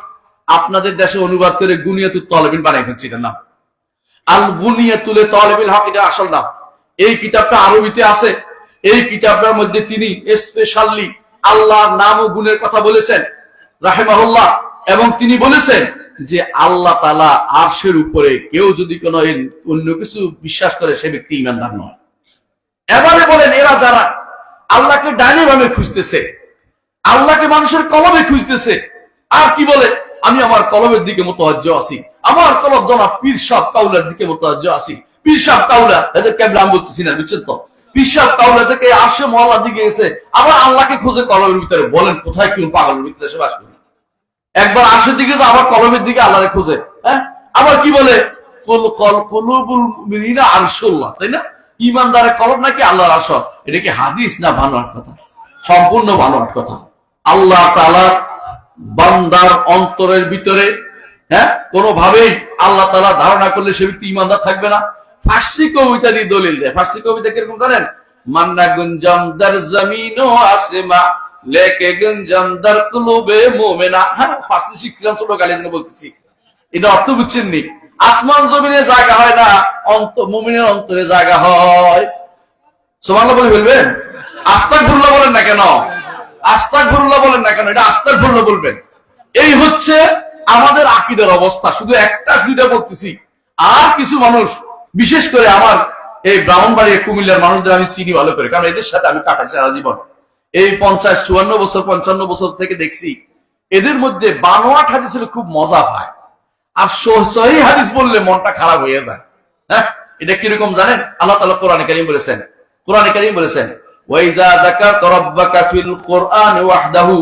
আপনাদের দেশে অনুবাদ করে গুনিয়াতুল তালিবিন বানাই ফেলছিলেন নাম। আল গুনিয়াতুল তালিবিল হক এটা আসল নাম। এই কিতাবটা আরবিতে আছে। এই কিতাবটার মধ্যে তিনি স্পেশালি আল্লাহর নাম ও গুণের কথা বলেছেন রাহিমাহুল্লাহ, এবং তিনি বলেছেন যে আল্লাহ তাআলা আরশের উপরে কেউ যদি কোনো অন্য কিছু বিশ্বাস করে সে ব্যক্তি ঈমানদার নয়। এবারে বলেন এরা যারা আল্লাহকে ডাইনে বামে খুঁজতেছে, আল্লাহকে মানুষের কলবে খুঁজতেছে, আর কি বলে আমি আমার কলবের দিকে মুতাওয়াজ্জ আছি, আমার কলব জনাব পীর সাহেব কাউলার দিকে মুতাওয়াজ্জ আছি। পীর সাহেব কাউলা এদের কেবলা আমি বলতেছি না, বুঝছেন তো? পীর সাহেব কাউলা থেকে আরশে মহল্লার দিকে গেছে, আবার আল্লাহকে খোঁজে কলবের ভিতরে। বলেন কোথায় কি পাগলের ভিতরে সে বাস করে? একবার আরশের দিকে যায়, আবার কলবের দিকে আল্লাহকে খোঁজে। হ্যাঁ, আবার কি বলে কুলুবুল মুমিনিনা আরশুল্লাহ, তাই না? ঈমানদারের কলব নাকি আল্লাহর আরশ। এটা কি হাদিস না বানোয়াট কথা? সম্পূর্ণ বানোয়াট কথা। আল্লাহ তাআলা বান্দার অন্তরের ভিতরে কোনোভাবেই আল্লাহ তাআলা ধারণা করলে সে ব্যক্তি ঈমানদার থাকবে না। ফার্সি কবিতা দিয়ে দলিল দেয়। ফার্সি কবিতা কিরকম জানেন? মান্না গুঞ্জাম দার জমিনো আসেমা লেকে গুঞ্জাম দার কুলুবে মুমিনা। হ্যাঁ, ফার্সি শিখছিলাম ছোটকালে, যেন বলতেছি। এটা অর্থ বুঝছেন নি? আসমান জমিনে জায়গা হয় না, মুমিনের অন্তরে জায়গা হয়। সুবহানাল্লাহ বলে বলবেন? আস্তাগফিরুল্লাহ বলেন না কেন? আস্তাগফিরুল্লাহ বলেন না কেন? এটা আস্তাগফিরুল্লাহ বলবেন। এই হচ্ছে আমাদের আকীদার অবস্থা। শুধু একটা দুইটা বলতেছি। আর কিছু মানুষ, বিশেষ করে আমার এই ব্রাহ্মণবাড়িয়া কুমিল্লার মানুষদের আমি চিনি ভালো করে, কারণ এদের সাথে আমি কাটাই সারা জীবন। এই 50-54 বছর 55 বছর থেকে দেখছি এদের মধ্যে বানোয়াট হাদিসের খুব মজা পায়, আর সহিহ হাদিস বললে মনটা খারাপ হয়ে যায়। হ্যাঁ, এটা কিরকম জানেন? আল্লাহ তাআলা কোরআনে কারীম বলেছেন, কোরআনে কারীম বলেছেন ওয়াইযা যাকারতা রাব্বাকা ফিল কুরআনি ওয়াহদাহু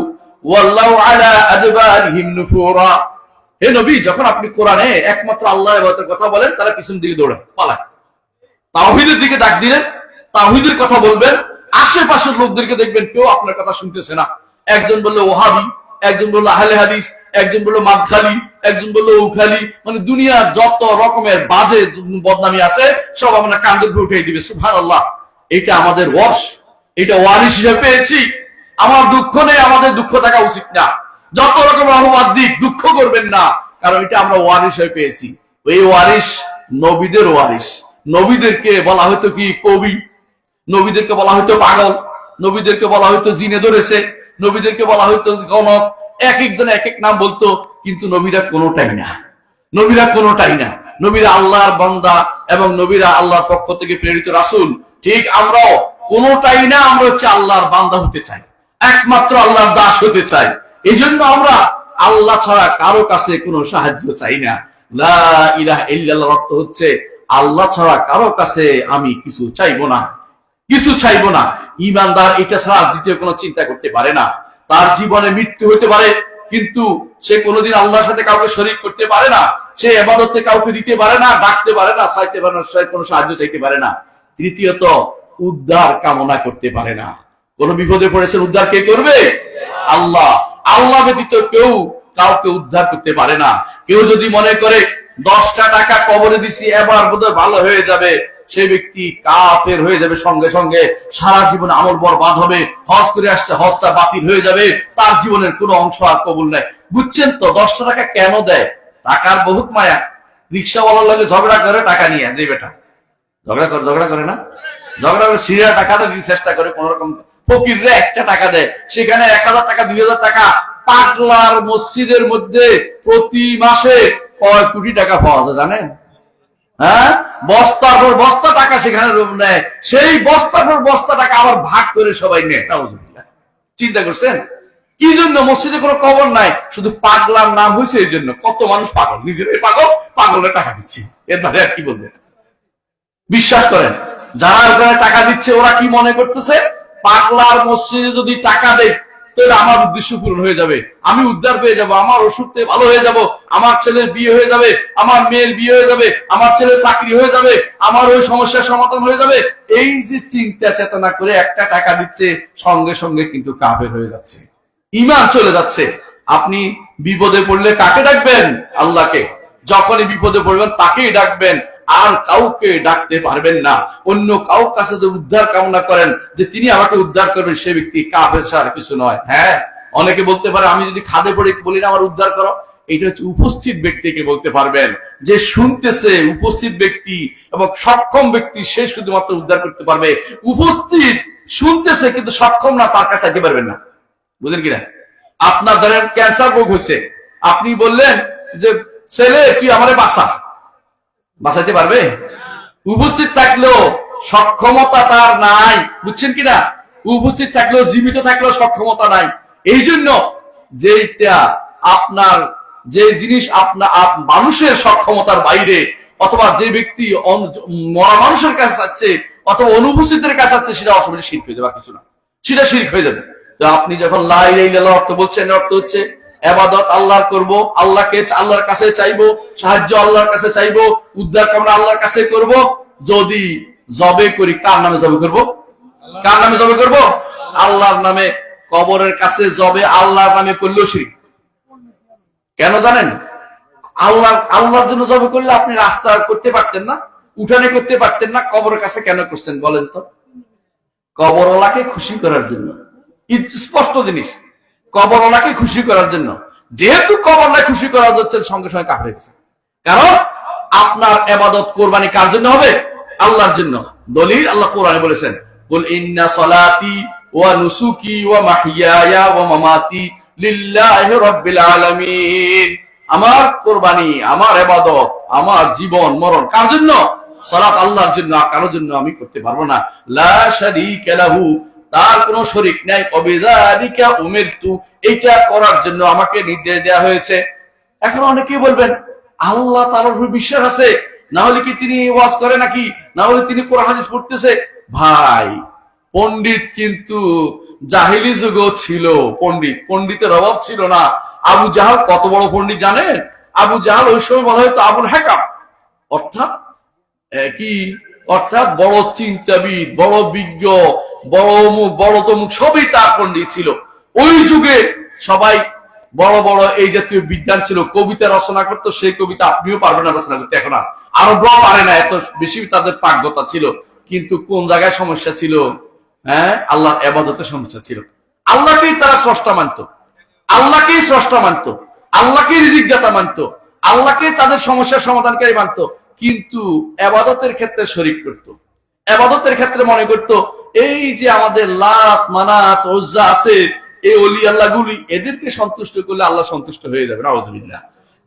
ওয়াল্লাহু আলা আদবারিহিম নুফুরা। হে নবী, যখন আপনি কোরআনে একমাত্র আল্লাহর ইবাদতের কথা বলেন, তারা পিছন দিকে দৌড়ায়, পালায়। তাওহীদের দিকে ডাক দিলেন, তাওহীদের কথা বলবেন, আশেপাশের লোকদেরকে দেখবেন কেউ আপনার কথা শুনতেছে না। একজন বললো ওহাবি, একজন বললো আহলে হাদিস, একজন বললো মাদখালি, একজন বললো উখালি, মানে দুনিয়া যত রকমের বাজে বদনামি আছে সব আমরা কাঁধের উপরে উঠিয়ে দিবে। সুবহানাল্লাহ, এটা আমাদের ওয়ারিশ, এটা ওয়ারিশ হিসেবে পেয়েছি। আমার দুঃখ নেই, আমাদের দুঃখ থাকা উচিত না। যত রকম অপবাদ দিক, দুঃখ করবেন না, কারণ এটা আমরা ওয়ারিশ হয়ে পেয়েছি। এই ওয়ারিশ নবীদের ওয়ারিশ। নবীদেরকে বলা হয়তো কি কবি, নবীদেরকে বলা হয়তো পাগল, নবীদেরকে বলা হয়তো জিনে ধরেছে, নবীদেরকে বলা হয়তো গণক, এক একজন এক এক নাম বলতো, কিন্তু নবীরা কোনোটাই না। নবীরা কোনোটাই না। নবীরা আল্লাহর বান্দা এবং নবীরা আল্লাহর পক্ষ থেকে প্রেরিত রাসূল। ঠিক আমরাও কোনোটাই না, আমরা হচ্ছে আল্লাহর বান্দা হতে চাই, একমাত্র আল্লাহর দাস হতে চাই। এই জন্য আমরা আল্লাহ ছাড়া কারো কাছে কোনো সাহায্য চাই না। লা ইলাহা ইল্লাল্লাহর অর্থ হচ্ছে আল্লাহ ছাড়া কারো কাছে আমি কিছু চাইবো না, কিছু চাইবো না। ঈমানদার এটা ছাড়া দ্বিতীয় কোনো চিন্তা করতে পারে না। তার জীবনে মৃত্যু হতে পারে, কিন্তু সে কোনোদিন আল্লাহর সাথে কাউকে শরীক করতে পারে না। সে ইবাদতে কাউকে দিতে পারে না, ডাকতে পারে না, চাইতে পারে না, কোনো সাহায্য চাইতে পারে না। তৃতীয়ত, উদ্ধার কামনা করতে পারে না। কোন বিপদে পড়েছেন, উদ্ধার কে করবে? আল্লাহ। আল্লাহ ব্যতীত কেউ কাউকে উদ্ধার করতে পারে না। কেউ যদি মনে করে 10টা টাকা কবরে দিছি এবার বোধহয় ভালো হয়ে যাবে, সেই ব্যক্তি কাফের হয়ে যাবে সঙ্গে সঙ্গে। সারা জীবন আমল বরবাদ হবে। হজ করে আসছে, হজটা বাতিল হয়ে যাবে, তার জীবনের কোনো অংশ আর কবুল নাই। বুঝছেন তো 10টা টাকা কেন দেয়? টাকার বহুত মায়া। রিক্সাওয়ালার লগে ঝগড়া করে টাকা নিয়ে যে বেটা ঝগড়া করে না, ঝগড়া করে সিরিয়া টাকাটা দিতে চেষ্টা করে, কোন রকম ফকিররে 1টা টাকা দেয়, সেখানে 1000 টাকা 2000 টাকা। পাগলার মসজিদের মধ্যে প্রতি মাসে কয় কোটি টাকা পাওয়া যায় জানেন? হ্যাঁ, বস্তার পর বস্তা টাকা সেখানে নেয়, সেই বস্তার পর বস্তা টাকা আবার ভাগ করে সবাই নেয়। চিন্তা করছেন কি জন্য? মসজিদে কোনো কবর নাই, শুধু পাগলার নাম হয়েছে এই জন্য। কত মানুষ পাগল, নিজেরাই পাগল, পাগলের টাকা দিচ্ছে। এর বাইরে আর কি বলবো? বিশ্বাস করেন, যারা ওখানে টাকা দিচ্ছে ওরা কি মনে করতেছে? পাগলার মসজিদে যদি টাকা দেয় তাহলে আমার উদ্দেশ্য পূরণ হয়ে যাবে, আমি উদ্ধার পেয়ে যাব, আমার ওষুধ থেকে ভালো হয়ে যাব, আমার ছেলের বিয়ে হয়ে যাবে, আমার মেয়ের বিয়ে হয়ে যাবে, আমার ছেলের চাকরি হয়ে যাবে, আমার ওই সমস্যার সমাধান হয়ে যাবে। এই যে চিন্তা চেতনা করে 1টা টাকা দিচ্ছে, সঙ্গে সঙ্গে কিন্তু কাফের হয়ে যাচ্ছে, ঈমান চলে যাচ্ছে। আপনি বিপদে পড়লে কাকে ডাকবেন? আল্লাহকে। যখনই বিপদে পড়বেন তাকেই ডাকবেন, আর কাউকে ডাকতে পারবেন না। অন্য কাউর কাছে যদি উদ্ধার কামনা করেন যে তিনি আমাকে উদ্ধার করবেন, সে ব্যক্তি কাফের ছাড়া কিছু নয়। হ্যাঁ, অনেকে বলতে পারে আমি যদি খাদে পড়ে বলি না আমার উদ্ধার করো, এটা হচ্ছে উপস্থিত ব্যক্তিকে বলতে পারবেন। যে শুনতেছে উপস্থিত ব্যক্তি এবং সক্ষম ব্যক্তি, সে শুধুমাত্র উদ্ধার করতে পারবে। উপস্থিত শুনতেছে কিন্তু সক্ষম না, তার কাছে যেতে পারবেন না। বুঝলেন কিনা? আপনার ধরেন ক্যান্সার রোগ হয়েছে, আপনি বললেন যে ছেলে তুই আমারে বাঁচা, বাঁচাইতে পারবে? উপস্থিত থাকলেও সক্ষমতা তার নাই। বুঝছেন কিনা? উপস্থিত থাকলেও, জীবিত থাকলেও সক্ষমতা নাই। এই জন্য যেটা আপনার, যে জিনিস আপনার মানুষের সক্ষমতার বাইরে, অথবা যে ব্যক্তি মরা মানুষের কাছে যাচ্ছে অথবা অনুপস্থিতের কাছে যাচ্ছে, সেটা অসম্ভব শিরক হয়ে যাবে, কিছু না, সেটা শিরক হয়ে যাবে। তো আপনি যখন লা ইলাহা ইল্লাল্লাহ অর্থ বলছেন, অর্থ হচ্ছে ইবাদত আল্লাহর করব, আল্লাহকে আল্লাহর কাছে চাইবো, সাহায্য আল্লাহর কাছে চাইবো, উদ্ধার কামনা আল্লাহর কাছে করব। যদি জবে করি, কার নামে জবে করব? কার নামে জবে করব? আল্লাহর নামে। কবরের কাছে জবে আল্লাহর নামে করলেও শিরক। কেন জানেন? আল্লাহর জন্য জবে করলে আপনি রাস্তা করতে পারতেন না, উঠানে করতে পারতেন না, কবরের কাছে কেন করছেন বলেন তো? কবরওয়ালাকে খুশি করার জন্য। স্পষ্ট জিনিস, কবরওয়ালাকে খুশি করার জন্য। যেহেতু কবরওয়ালা খুশি করা যাচ্ছে, সঙ্গে সঙ্গে কাফের হয়ে গেছে। কারণ আপনার ইবাদত কোরবানি কার জন্য হবে? আল্লাহর জন্য। দলিল আল্লাহ কোরআনে বলেছেন, কুল ইন্না সলাতি ওয়া নুসুকি ওয়া মাহইয়ায়া ওয়া মামাতি লিল্লাহি রাব্বিল আলামিন। আমার কোরবানি, আমার ইবাদত, আমার জীবন মরণ কার জন্য? সালাত আল্লাহর জন্য, কারোর জন্য আমি করতে পারবো না। লা শারীকা লাহু, তার কোনো শরীক নাই। অবিযালিকা উমিরতু, এটা করার জন্য আমাকে নির্দেশ দেওয়া হয়েছে। এখন অনেকেই বলবেন আল্লাহ তাআলার উপর বিশ্বাস আছে, না হলে কি তিনি ওয়াজ করে নাকি, না হলে তিনি কোরআন হাদিস পড়তেছে? ভাই, পণ্ডিত কিন্তু জাহিলি যুগও ছিল। পণ্ডিতের অভাব ছিল না। আবু জাহাল কত বড় পণ্ডিত জানেন? আবু জাহাল ওই সময় বলা হয়তো আবুল হাকাম, অর্থাৎ কি, অর্থাৎ বড় চিন্তাবিদ, বড় বিজ্ঞ, বড় অমুক, বড় তমুক, সবই তার পণ্ডিত ছিল। ওই যুগে সবাই বড় বড় এই জাতীয় বিজ্ঞান ছিল, কবিতা রচনা করতো। সেই কবিতা আপনিও পারবেন না রচনা করতে, এখন আরবরাও পারে না, এত বেশি তাদের পাকগতা ছিল। কিন্তু কোন জায়গায় সমস্যা ছিল? হ্যাঁ, আল্লাহর ইবাদতের সমস্যা ছিল। আল্লাহকেই তারা স্রষ্টা মানত, আল্লাহকেই স্রষ্টা মানত, আল্লাহকেই রিজিকদাতা মানত, আল্লাহকে তাদের সমস্যার সমাধানকারী মানত। কিন্তু ইবাদতের ক্ষেত্রে শরীক করত। ইবাদতের ক্ষেত্রে মনে করত এই যে আমাদের লাত মানাত উজ্জা আছে, এই ওলি আল্লাহ গুলি, এদেরকে সন্তুষ্ট করলে আল্লাহ সন্তুষ্ট হয়ে যাবে। নাউজুবিল্লাহ।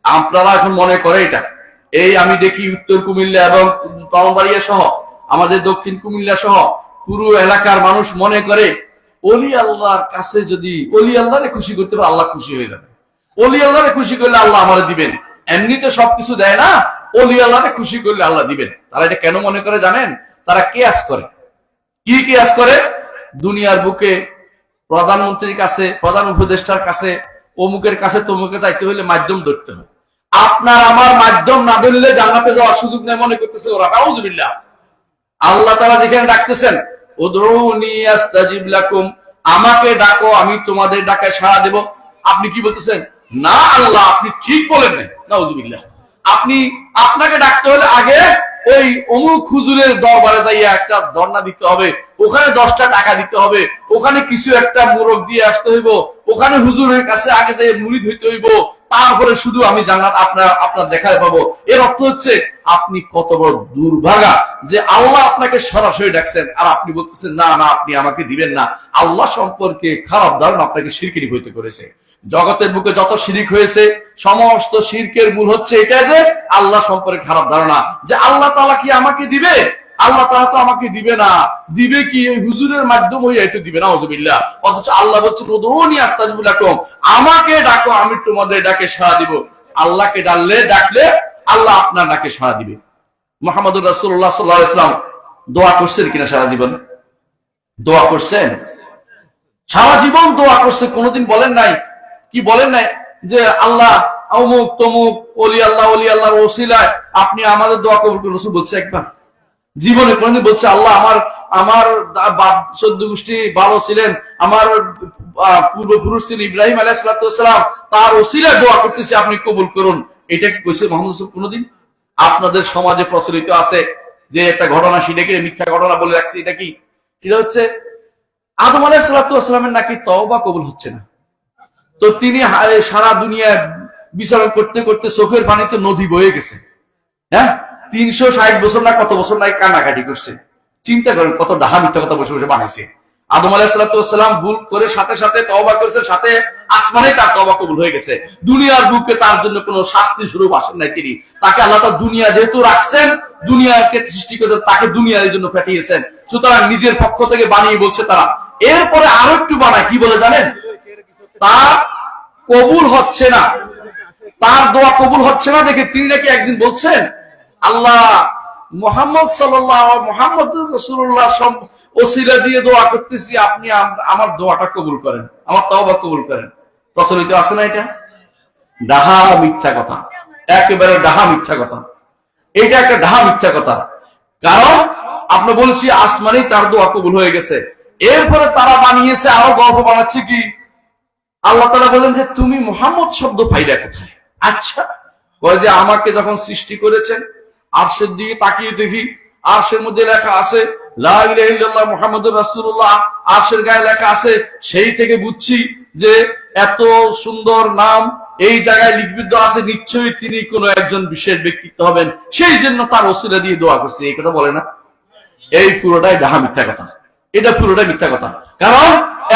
আপনারা এখন মনে করে এটা, এই আমি দেখি উত্তর কুমিল্লা এবং ব্রাহ্মণবাড়িয়া সহ আমাদের দক্ষিণ কুমিল্লা সহ পুরো এলাকার মানুষ মনে করে ওলি আল্লাহর কাছে যদি ওলি আল্লাহরে খুশি করতে পারে আল্লাহ খুশি হয়ে যাবে, ওলি আল্লাহরে খুশি করলে আল্লাহ আমারে দিবেন। এমনিতে সবকিছু দেয় না, ওলি আল্লাহরে খুশি করলে আল্লাহ দিবেন। তারা এটা কেন মনে করে জানেন? তারা কিয়াস করে। কি কিয়াস করে? দুনিয়ার বুকে প্রধানমন্ত্রীর কাছে, প্রধান উপদেষ্টার কাছে, অমুকের কাছে তমুকে চাইতে হলে মাধ্যম ধরতে হয়। আপনার আমার মাধ্যম না ধরলে জান্নাতে যাওয়ার সুযোগ নেই মনে করতেছে ওরা। নাউজুবিল্লাহ। আল্লাহ তাআলা যেখানে ডাকতেছেন, উদউনি আস্তাজিব লাকুম, আমাকে ডাকো আমি তোমাদের ডাকে সাড়া দেব। আপনি কি বলতেছেন? না আল্লাহ, আপনি ঠিক বলেন না। নাউজুবিল্লাহ। আপনি, আপনাকে ডাকতে হলে আগে ওই অমুক হুজুরের দরবারে যাইয়া একটা ধর্ণা দিতে হবে, ওখানে 10টা টাকা দিতে হবে, ওখানে কিছু একটা মুরগ দিয়ে আসতে হইব, ওখানে হুজুরের কাছে আগে যাই মুরিদ হইতে হইব, তারপরে শুধু আমি জান্নাত আপনার দেখায় পাবো। এর অর্থ হচ্ছে আপনি কত বড় দুর্ভাগা যে আল্লাহ আপনাকে সরাসরি ডাকছেন আর আপনি বলতেছেন না না আপনি আমাকে দিবেন না। আল্লাহ সম্পর্কে খারাপ ধারণা আপনাকে শিরকের হইতে করেছে। জগতের বুকে যত শিরিক হয়েছে, সমস্ত শিরকের মূল হচ্ছে এটা যে আল্লাহ সম্পর্কে খারাপ ধারণা, যে আল্লাহ তাআলা কি আমাকে দিবে? আল্লাহ তাআলা তো আমাকে দিবে না। দিবে কি? ওই হুজুরের মাধ্যম হয়ে এত দিবে। নাউজুবিল্লাহ। অথচ আল্লাহ বলছেন উদউনি আস্তাজিব লাকুম, আমাকে ডাকো আমি তোমাদের ডাকে সাড়া দিব। আল্লাহকে ডাকলে আল্লাহ আপনার ডাকে সাড়া দিবে। মুহাম্মদুর রাসূলুল্লাহ সাল্লাল্লাহু আলাইহি ওয়াসাল্লাম দোয়া করছেন কিনা সারা জীবন? দোয়া করছেন, সারা জীবন দোয়া করছে। কোনোদিন বলেন নাই, কি বলেন নাই যে আল্লাহ অমুক তমুক ওলি আল্লাহর ওসিলায় আপনি আমাদের দোয়া কবুল করুন? রাসূল বলছে একবার? জীবনে কোনদিন বলছে আল্লাহ আমার বাপ চোদ্দ গোষ্ঠী ভালো ছিলেন, আমার পূর্বপুরুষ ছিলেন ইব্রাহিম আলাইহিস সালাম, তার ওসিলায় দোয়া করতেছি আপনি কবুল করুন? এটা কি কইছে মোহাম্মদ রাসূল কোনদিন? আপনাদের সমাজে প্রচলিত আছে যে একটা ঘটনা, সেটাকে মিথ্যা ঘটনা বলে রাখছে। এটা কি? সেটা হচ্ছে আদম আলাইহিস সালাতু ওয়াস সালামের নাকি তওবা কবুল হচ্ছে না, তো তিনি সারা দুনিয়া বিচরণ করতে করতে চোখের পানিতে নদী বয়ে গেছে। হ্যাঁ, 360 বছর না কত বছর নাই কান্নাকাটি করছে। চিন্তা করেন কত ডাহা মিথ্যা কথা বসে বসে বানাইছে। আদম আলাইহিস সালাতু ওয়াস সালাম ভুল করে সাথে সাথে তওবা করেছেন, সাথে আসমানে তার তওবা কবুল হয়ে গেছে। দুনিয়ার বুকে তার জন্য কোনো শাস্তি স্বরূপ আসেন নাই তিনি। তাকে আল্লাহ তাআলা দুনিয়া যেহেতু রাখছেন, দুনিয়াকে সৃষ্টি করেছেন, তাকে দুনিয়ার জন্য পাঠিয়েছেন। সুতরাং নিজের পক্ষ থেকে বানিয়ে বলছে তারা। এরপরে আরো একটু বানায়, কি বলে জানেন? তার কবুল হচ্ছে না, তার দোয়া কবুল হচ্ছে না দেখে তিনি নাকি একদিন বলছেন, আল্লাহ মুহাম্মদ রাসূলুল্লাহ ওসিলা দিয়ে দোয়া করতেছি, আপনি আমার দোয়াটা কবুল করেন, আমার তওবা কবুল করেন। প্রচলিত আছে না এটা? ডাহা মিথ্যা কথা, একেবারে ডাহা মিথ্যা কথা। এটা একটা ডাহা মিথ্যা কথা। কারণ আপনি বলছি আসমানেই তার দোয়া কবুল হয়ে গেছে। এরপরে তারা বানিয়েছে, আরো গল্প বানাচ্ছে কি, আল্লাহ তাআলা বলেন যে তুমি মুহাম্মদ শব্দ পাইলা কোথায়? আচ্ছা, ওই যে আমাকে যখন সৃষ্টি করেছেন, আরশের দিকে তাকিয়ে দেখি আরশের মধ্যে লেখা আছে লা ইলাহা ইল্লাল্লাহ মুহাম্মাদুর রাসূলুল্লাহ, আরশের গায়ে লেখা আছে। সেই থেকে বুঝছি যে এত সুন্দর নাম এই জায়গায় লিপিবদ্ধ আছে, নিশ্চয়ই তিনি কোনো একজন বিশেষ ব্যক্তিত্ব হবেন, সেই জন্য তার ওসিলা দিয়ে দোয়া করছে। এই কথা বলে না? এই পুরোটাই ডাহা মিথ্যা কথা, এটা পুরোটাই মিথ্যা কথা। কারণ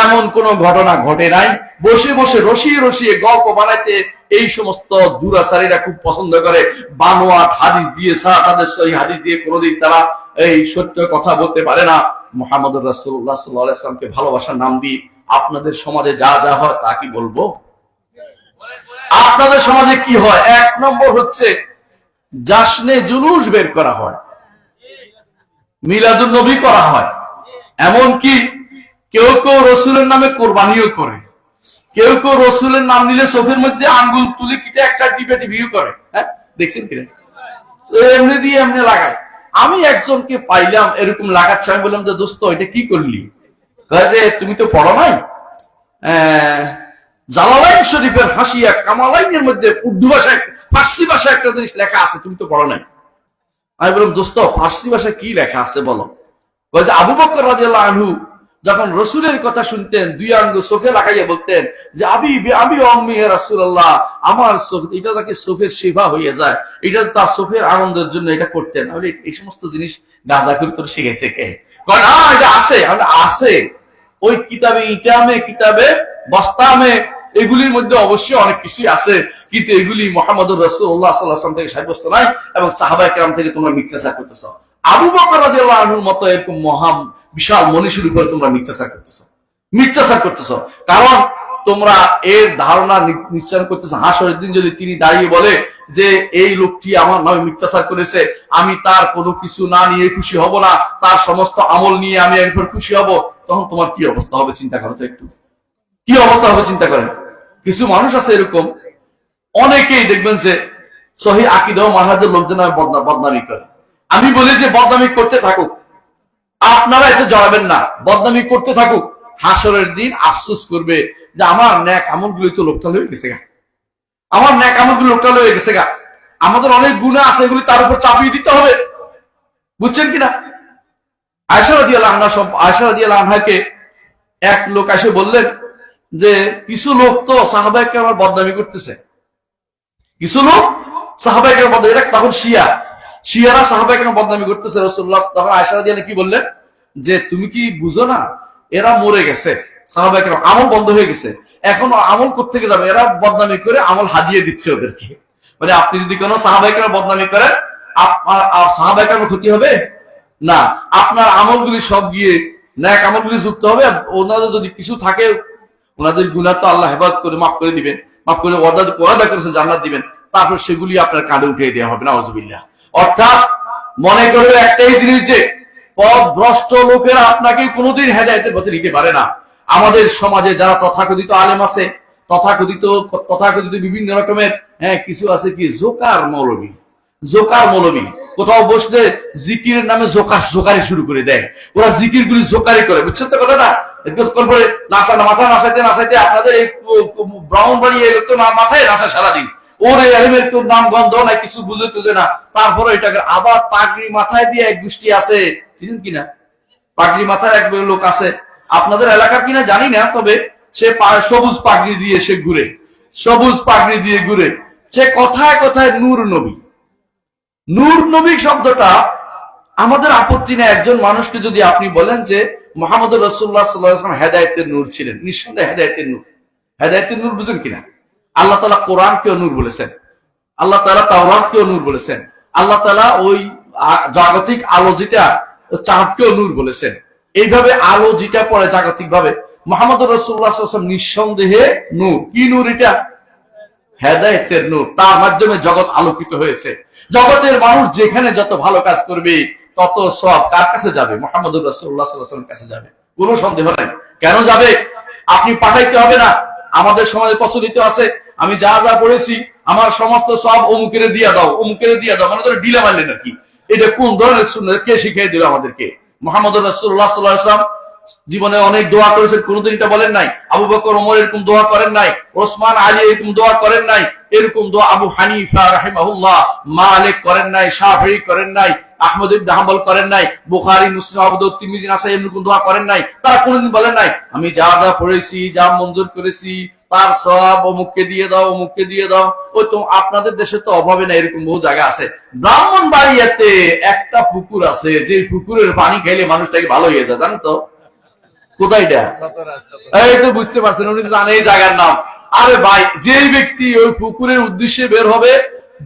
এমন কোন ঘটনা ঘটে নাই। বসে বসে রসিয়ে রসিয়ে গল্প বানাইতে এই সমস্ত দুরাচারীরা খুব পছন্দ করে। বানোয়াট হাদিস দিয়ে ছাড়া, তাদের সহি হাদিস দিয়ে কোনোদিন তারা এই সত্য কথা বলতে পারে না। মুহাম্মদুর রাসূলুল্লাহ সাল্লাল্লাহু আলাইহি ওয়াসাল্লামকে ভালোবাসার নাম দিয়ে আপনাদের সমাজে যা যা হয় তা কি বলবো? আপনাদের সমাজে কি হয়? 1 নম্বর হচ্ছে জাশনে জুলুস বের করা হয়, মিলাদুন নবী করা হয়, এমনকি কেউ কেউ রসুলের নামে কোরবানিও করে, কেউ কেউ রসুলের নাম নিলে চোখের মধ্যে আঙ্গুল তুলে কিটা একটা টিপে টিপিও করে। হ্যাঁ, দেখছেন কিনা? এমনি দিয়ে এমনি লাগায়। আমি একজনকে পাইলাম এরকম লাগাচ্ছে, আমি বললাম যে দোস্ত এটা কি করলি? যে তুমি তো পড়ো নাই, জালালাইন শরীফের হাসিয়া কামালাইনের মধ্যে উর্দু ভাষায় ফার্সি ভাষায় একটা জিনিস লেখা আছে, তুমি তো পড়ো নাই। আমি বললাম দোস্ত ফার্সি ভাষায় কি লেখা আছে বলো। যে আবু বকর রাদিয়াল্লাহু আনহু যখন রসুলের কথা শুনতেন, 2 আঙ্গুল চোখে লাগাইয়া বলতেন যে আবি অম্মি ইয়া রাসূলুল্লাহ, আমার চোখ, এটা নাকি চোখের সেবা হয়ে যায়, এটা তার চোখের আনন্দের জন্য এটা করতেন। আমি এই সমস্ত জিনিস গাঁজা করে তোর শিখেছে কে? না, এটা আছে, আছে ওই কিতাবে, ইটামে কিতাবে বস্তামে, এগুলির মধ্যে অবশ্যই অনেক কিছুই আছে, কিন্তু এগুলি মুহাম্মদুর রাসূলুল্লাহ সাল্লাল্লাহু আলাইহি ওয়াসাল্লাম থেকে সাব্যস্ত নয়, এবং সাহাবায়ে কেরাম থেকে তোমরা মিথ্যাচার করতেছো। আবু বকর রাদিয়াল্লাহু আনহুর মতো এরকম মহান বিশাল মনীষীর উপরে তোমরা মিথ্যাচার করতেছো। কারণ তোমরা এর ধারণা নিশ্চয় করতেছো, হাসরের দিন যদি তিনি দাঁড়িয়ে বলে যে এই লোকটি আমার নামে মিথ্যাচার করেছে, আমি তার কোনো কিছু না নিয়ে খুশি হব না, তার সমস্ত আমল নিয়ে আমি একবার খুশি হব, তখন তোমার কি অবস্থা হবে চিন্তা করো তো একটু। কি অবস্থা হবে চিন্তা করেন। কিছু মানুষ আছে এরকম, অনেকেই দেখবেন যে সহিহ আকীদা ও মানহাজের লোকদের নামে বদনামি করে। আমি বলি যে বদনামি করতে থাকুক, আপনারা এতে জড়াবেন না, বদনামি করতে থাকুক। হাসরের দিন আফসোস করবে যে আমার ন্যাক আমলগুলো তো লোকটাল হয়ে গেছে গা, আমার ন্যাক আমলগুলো লোকটাল হয়ে গেছে গা, আমাদের অনেক গুনাহ আছে, এগুলি তার উপর চাপিয়ে দিতে হবে। বুঝছেন কিনা? আয়েশা রাদিয়াল্লাহু আনহাকে এক লোক এসে বললেন যে কিছু লোক তো সাহাবায়ে কেরামের বদনামি করতেছে, কিছু লোক সাহাবায়ে কেরামের বদনামি, এটা তখন শিয়ারা সাহাবায়ে কেরাম বদনামি করতেছে। রাসূলুল্লাহ তখন আয়েশা রাদিয়াল্লাহু কি বললেন যে তুমি কি বুঝো না, এরা মরে গেছে, সাহাবায়ে কেরাম আমল বন্ধ হয়ে গেছে, এখন আমল কোত্থেকে যাবে, এরা বদনামি করে আমল হাদিয়ে দিচ্ছে ওদেরকে। মানে আপনি যদি কোনো সাহাবায়ে কেরাম বদনামি করেন, সাহাবায়ে কেরামের ক্ষতি হবে না, আপনার আমলগুলি সব গিয়ে ন্যাক আমলগুলি যুক্ত হবে। ওনাদের যদি কিছু থাকে, ওনাদের গুনাহ তো আল্লাহ হেফাজত করে মাফ করে দিবেন, মাফ করে ওয়াদা করেছেন জান্নাত দিবেন, তারপর সেগুলি আপনার কাঁধে উঠিয়ে দেওয়া হবে। নাউযুবিল্লাহ। অর্থাৎ মনে করবে একটাই জিনিস যে পথভ্রষ্ট লোকেরা আপনাকে কোনোদিন হেদায়েতের পথে নিতে পারে না। আমাদের সমাজে যারা তথাকথিত আলেম আছে, তথাকথিত বিভিন্ন রকমের কিছু আছে কি জোকার মৌলবী, কোথাও বসলে জিকিরের নামে জোকারি শুরু করে দেয়, ওরা জিকির গুলি জোকারি করে। বুঝছেন তো কথাটা? মাথা নাচাইতে আপনাদের এই ব্রাহ্মণবাড়ি মাথায় নাচা সারাদিন, ওর এলিমের কেউ নাম গন্ধ নাই, কিছু বুঝে টুঝে না, তারপরে এটাকে আবার পাগড়ি মাথায় দিয়ে এক গোষ্ঠী আছে, চিনেন কিনা? পাগড়ি মাথায় এক লোক আছে, আপনাদের এলাকার কিনা জানি না, তবে সে সবুজ পাগড়ি দিয়ে সে ঘুরে, সবুজ পাগড়ি দিয়ে ঘুরে, সে কথায় কথায় নূর নবী। নূর নবী শব্দটা আমাদের আপত্তি নেই। একজন মানুষকে যদি আপনি বলেন যে মুহাম্মদ রাসূলুল্লাহ সাল্লাল্লাহু আলাইহি ওয়াসাল্লাম হেদায়েতের নূর ছিলেন, নিঃসন্দেহে হেদায়েতের নূর। হেদায়েতের নূর বুঝেন কিনা? আল্লাহ তাআলা কোরআনকেও নূর বলেছেন, আল্লাহ তাআলা তাওরাতকেও নূর বলেছেন, আল্লাহ তাআলা ওই জাগতিক আলো যেটা চাঁদকেও নূর বলেছেন। এইভাবে আলো যেটা পড়ে জাগতিক ভাবে, মুহাম্মদ রাসূলুল্লাহ সাল্লাল্লাহু আলাইহি ওয়াসাল্লাম নিঃসন্দেহে নূর। কি নূর এটা? হেদায়েতের নূর। তার মাধ্যমে জগৎ আলোকিত হয়েছে। জগতের মানুষ যেখানে যত ভালো কাজ করবে তত সওয়াব কার কাছে যাবে? মুহাম্মদুর রাসূলুল্লাহ সাল্লাল্লাহু আলাইহি ওয়াসাল্লামের কাছে যাবে, কোনো সন্দেহ নাই। কেন যাবে? আপনি পাঠাইতে হবে না। আমাদের সমাজে প্রচলিত আছে, আমি যা যা পড়েছি আমার সমস্ত সওয়াব অমুকের দিয়ে দাও, অমুকের দিয়ে দাও, মানে ধরে ডিলে মারলেন আর কি। এটা কোন ধরনের সুন্নাত? কে শিখিয়ে দিল আমাদেরকে? মুহাম্মদুর রাসূলুল্লাহ সাল্লাল্লাহু আলাইহি ওয়াসাল্লাম জীবনে অনেক দোয়া করেছেন, কোনদিন এটা বলেন নাই। আবু বকর ওমর এরকম দোয়া করেন নাই, ওসমান আলী এরকম দোয়া করেন নাই, এরকম দোয়া আবু হানিফা রাহিমাহুল্লাহ, মালিক করেন নাই, শাফিঈ করেন নাই, আহমদ ইবনে হাম্বল করেন নাই, বুখারী, মুসলিম, আবু দাউদ, তিরমিজি, নাসাঈ এরকম দোয়া করেন নাই। তারা কোনদিন বলেন নাই আমি যা যা পড়েছি, যা মঞ্জুর করেছি তার সওয়াব অমুককে দিয়ে দাও, অমুককে দিয়ে দাও। ওই তো আপনাদের দেশে তো অভাবে না, এরকম বহু জায়গা আছে। ব্রাহ্মণবাড়িয়াতে একটা পুকুর আছে, যে পুকুরের পানি খাইলে মানুষটাকে ভালো হয়ে যায়, জানো তো? কোথায় এটা? এই তো বুঝতে পারছেন, উনি জানে এই জায়গার নাম। আরে ভাই, যে ব্যক্তি ওই পুকুরের উদ্দেশ্যে বের হবে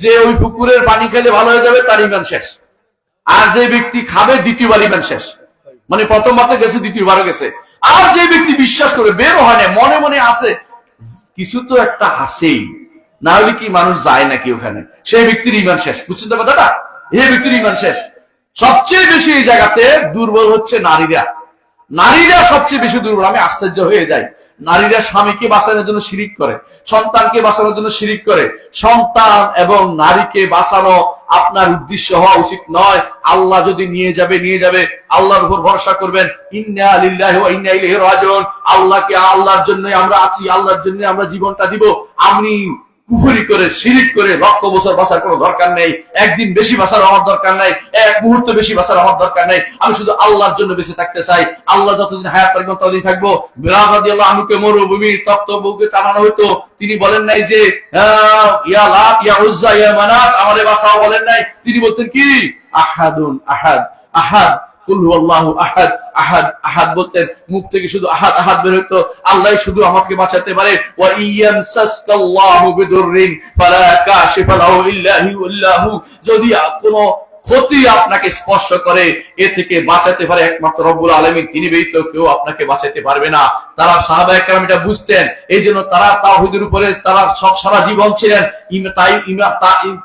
যে ওই পুকুরের পানি খেলে ভালো হয়ে যাবে, তার ইমান শেষ। আর যে ব্যক্তি খাবে দ্বিতীয়বার ইমান শেষ, মানে প্রথমবার গেছে দ্বিতীয়বারও গেছে। আর যে ব্যক্তি বিশ্বাস করে বের হয় না, মনে মনে আছে কিছু তো একটা আছেই, না হলে কি মানুষ যায় নাকি ওখানে, সেই ব্যক্তির ইমান শেষ। বুঝছেন তো কথাটা? এই ব্যক্তির ইমান শেষ। সবচেয়ে বেশি এই জায়গাতে দুর্বল হচ্ছে নারীরা। নারীরা সবচেয়ে বেশি দুর্বল। আমি আশ্চর্য হয়ে যাই, নারীরা স্বামীকে বাঁচানোর জন্য শিরিক করে, সন্তানকে বাঁচানোর জন্য শিরিক করে। সন্তান এবং নারীকে বাঁচানো আপনার উদ্দেশ্য হওয়া উচিত নয়। আল্লাহ যদি নিয়ে যাবে নিয়ে যাবে, আল্লাহর উপর ভরসা করবেন। ইন্না লিল্লাহি ওয়া ইন্না ইলাইহি রাজিউন। আল্লাহকে, আল্লাহর জন্যই আমরা আছি, আল্লাহর জন্যই আমরা জীবনটা দিব। আমি কুফরি করে, শিরিক করে লক্ষ বছর বাঁচার কোনো দরকার নেই, একদিন বেশি বাঁচার আমার দরকার নাই, এক মুহূর্ত বেশি বাঁচার আমার দরকার নেই। আমি শুধু আল্লাহর জন্য বেঁচে থাকতে চাই। আল্লাহ যতদিন হায়াত রাখবেন ততদিন থাকবো। বিলাল রাদিয়াল্লাহু আনহুকে মরুভূমির তপ্ত বুকে টানানো হতো, তিনি বলেন নাই যে ইয়া লাত ইয়া উজ্জা ইয়া মানাত আমারে বাঁচাও, বলেন নাই। তিনি বলতেন কি? আহাদুন আহাদ আহাদ কুল হুয়াল্লাহু আহাদ আহাদ আহাদ বলতেন। মুখ থেকে শুধু আহাদ আহাদ বের হতো। আল্লাহ শুধু আমাকে বাঁচাতে পারে। ওয়া ইয়ামসাসকাল্লাহু বিদুররিন ফালা কাশিফা লাহু ইল্লা হু। যদি কোনো ক্ষতি আপনাকে স্পর্শ করে, এ থেকে বাঁচাতে পারে একমাত্র রব্বুল আলামিন, তিনি ব্যতীত কেউ আপনাকে বাঁচাতে পারবে না। তারা সাহাবায়ে কেরাম এটা বুঝতেন, এই জন্য তারা তাওহীদের উপরে তারা সব সারা জীবন ছিলেন।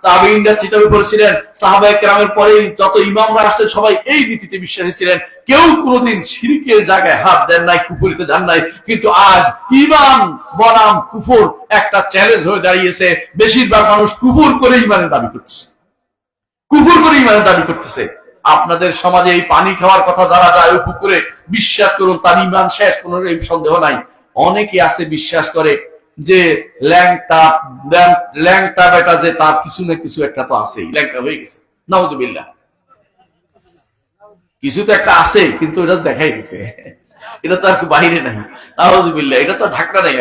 তাবেঈনরা চিন্তার উপরে ছিলেন। সাহাবায়ে কেরামের পরে যত ইমামরা আসতেন সবাই এই নীতিতে বিশ্বাসী ছিলেন। কেউ কোনোদিন শিরকের জায়গায় হাত দেন নাই, কুফরিতে যান নাই। কিন্তু আজ ঈমান বনাম কুফর একটা চ্যালেঞ্জ হয়ে দাঁড়িয়েছে। বেশিরভাগ মানুষ কুফর করে ঈমানের দাবি করছে, কুফর করে ঈমানের দাবি করতেছে। আপনাদের সমাজে এই পানি খাওয়ার কথা যারা যায় ওই পুকুরে, বিশ্বাস করুন তার ঈমান শেষ, কোনো সন্দেহ নাই। অনেকে আছে বিশ্বাস করে যে ল্যাংটা বেটা যে তার কিছু না কিছু একটা তো আছেই, ল্যাংটা হয়ে গেছে, নাউযুবিল্লাহ। কিছু তো একটা আছে, কিন্তু এটা দেখাই গেছে, এটা তো আর বাইরে নাই, নাউযুবিল্লাহ। এটা তো ঢাকা নাই।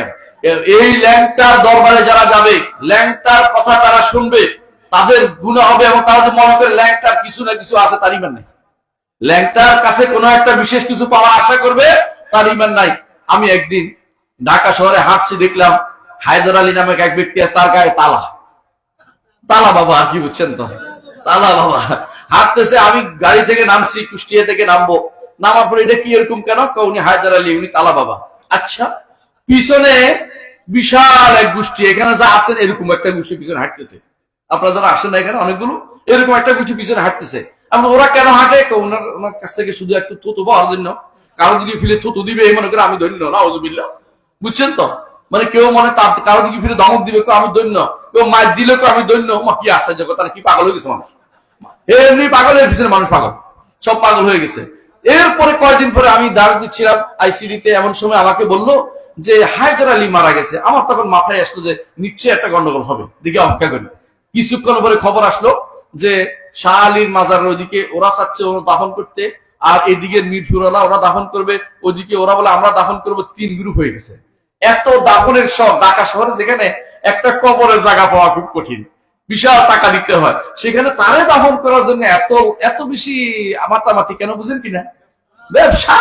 এই ল্যাংটার দরবারে যারা যাবে, ল্যাংটার কথা তারা শুনবে, তাদের গুনাহ হবে। এবং তারা যে মনে করে ল্যাংটার কিছু না কিছু আছে, তার ঈমান নাই। ল্যাংটার কাছে কোনো একটা বিশেষ কিছু পাওয়ার আশা করবে, তার ঈমান নাই। আমি একদিন ঢাকা শহরে হাঁটছি, দেখলাম হায়দার আলী নামে এক ব্যক্তি আছে, তার গায়ে তালা। তালা বাবা, কি বুঝছেন তো? তালা বাবা হাঁটতেছে। আমি গাড়ি থেকে নামছি, কুষ্টিয়া থেকে নামবো, নামার পরে এটা কি এরকম কেন? উনি হায়দার আলী, উনি তালা বাবা। আচ্ছা, পিছনে বিশাল এক গোষ্ঠী, এখানে যা আছেন এরকম একটা গোষ্ঠী পিছনে হাঁটতেছে। আপনারা যারা আসেন না এখানে, অনেকগুলো এরকম একটা গোষ্ঠী পিছনে হাঁটতেছে। এখন ওরা কেন হাঁটে? ওনার কাছ থেকে শুধু একটু থুতু পাওয়ার জন্য। কারো দিকে ফিরে থুতু দিবে, এই মনে করে আমি ধন্য, নাউযুবিল্লাহ। বুঝছেন তো? মানে কেউ মনে তার কারো দিকে ফিরে ধমক দিবে, কেউ আমি দৈন্য, কেউ মার দিলে কেউ আমি দৈন্য। কি আশ্চর্য কথা, কি পাগল হয়ে গেছে মানুষ? এমনি পাগলের পিছনে মানুষ পাগল, সব পাগল হয়ে গেছে। এরপরে কয়েকদিন পরে আমি দাঁড় দিচ্ছিলাম আইসিডিতে, এমন সময় আমাকে বললো যে হায়দার আলী মারা গেছে, আমার তখন মাথায় আসলো যে নিশ্চয়ই একটা গন্ডগোল হবে, দিকে অপেক্ষা করি। কিছুক্ষণ পরে খবর আসলো যে শাহ আলীর মাজারের ওইদিকে ওরা চাচ্ছে ওরা দাফন করতে, আর এদিকে মিরপুরওয়ালা ওরা দাফন করবে, ওদিকে ওরা বলে আমরা দাফন করবো। 3 গ্রুপ হয়ে গেছে। এত দাফনের শহর ঢাকা শহরে, যেখানে একটা কবরের জায়গা পাওয়া খুব কঠিন, বিশাল টাকা দিতে হয়, সেখানে তারে দাফন করার জন্য এত এত বেশি মাতামাতি কেন, বুঝেন কিনা? ব্যবসা,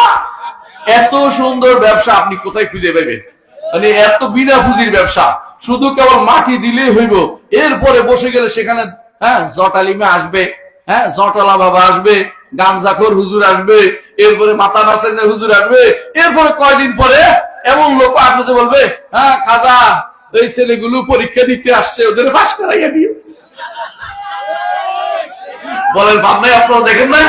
এত সুন্দর ব্যবসা আপনি কোথায় খুঁজে পাবেন? মানে এত বিনা পুঁজির ব্যবসা, শুধু কেবল মাটি দিলেই হইব। এরপরে বসে গেলে সেখানে জটালিমা আসবে, জটালা বাবা আসবে, গামজাখোর হুজুর আসবে, এরপরে মাথা নাসের হুজুর আসবে, এরপরে কয়দিন পরে এমন লোক আসবে যে বলবে খাজা এই ছেলেগুলো পরীক্ষা দিতে আসছে, ওদের পাস করাইয়া দিও। বলেন ভাবনাই আপনারা দেখেন না?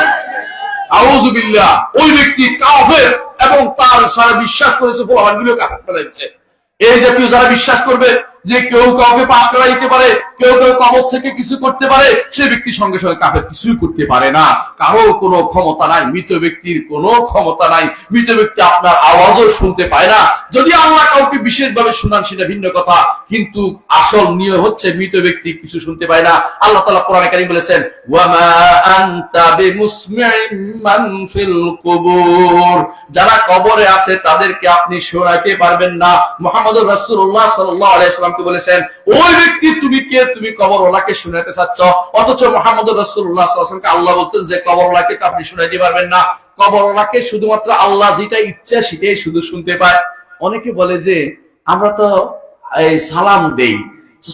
আউযুবিল্লাহ, ওই ব্যক্তি কাফের এবং তার সারা বিশ্বাস করেছে পোলাপানগুলো কাফের বানাইছে। এই জাতীয় যারা বিশ্বাস করবে যে কেউ কাউকে পাস করা দিতে পারে, কেউ কেউ কবর থেকে কিছু করতে পারে, সে ব্যক্তি সঙ্গে সঙ্গে কাফের কিছুই করতে পারে না। কারো কোনো ক্ষমতা নাই, মৃত ব্যক্তির কোনো ক্ষমতা নাই। মৃত ব্যক্তি আপনার আওয়াজও শুনতে পায় না। যদি আল্লাহ কাউকে বিশেষভাবে শুনান সেটা ভিন্ন কথা, কিন্তু আসল নিয়ম হচ্ছে মৃত ব্যক্তি কিছু শুনতে পায় না। আল্লাহ তাআলা কোরআনে কারীম বলেছেন, ওয়ামা আনতা বিমুসমিইন মান ফিল কুবুর, যারা কবরে আছে তাদেরকে আপনি শোনাতে পারবেন না। মুহাম্মদুর রাসূলুল্লাহ সাল্লাল্লাহু আলাইহি ওয়াসাল্লাম বলেছেন, ওই ব্যক্তি তুমি কে, তুমি কবরওয়ালাকে শুনাতে চাচ্ছ? অথচ মুহাম্মদুর রাসূলুল্লাহ সাল্লাল্লাহু আলাইহি ওয়াসাল্লামকে আল্লাহ বলতেন যে কবরওয়ালাকে তো আপনি শুনাইতে পারবেন না। কবরওয়ালাকে শুধুমাত্র আল্লাহ যেটা ইচ্ছা সেটাই শুধু শুনতে পায়। অনেকে বলে যে আমরা তো এই সালাম দেই,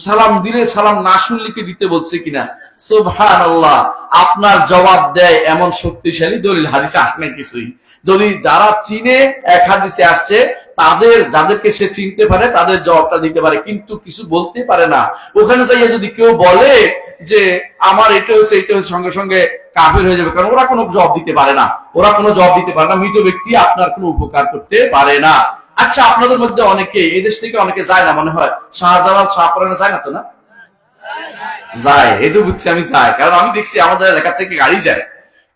সালাম দিলে সালাম না শুনলে কি দিতে বলছে কিনা? সুবহানাল্লাহ, আপনার জবাব দেয় এমন শক্তিশালী দলিল হাদিসে আসে না কিছুই। যদি যারা চিনে এক হাদিসে আসছে, তাদের যাদেরকে সে চিনতে পারে তাদের জবাবটা দিতে পারে, কিন্তু কিছু বলতে পারে না। ওখানে যাইয়া যদি কেউ বলে যে আমার এটা হচ্ছে এটা হচ্ছে, সঙ্গে সঙ্গে কাফের হয়ে যাবে, কারণ ওরা কোনো জবাব দিতে পারে না। ওরা কোনো জবাব দিতে পারে না, মৃত ব্যক্তি আপনার কোনো উপকার করতে পারে না। আচ্ছা, আপনাদের মধ্যে অনেকে এদেশ থেকে অনেকে যায় না মনে হয়, শাহজালাল শাহপুরানে যায় না তো? না যায়, এটা বুঝছি আমি যায়, কারণ আমি দেখছি আমাদের এলাকা থেকে গাড়ি যায়।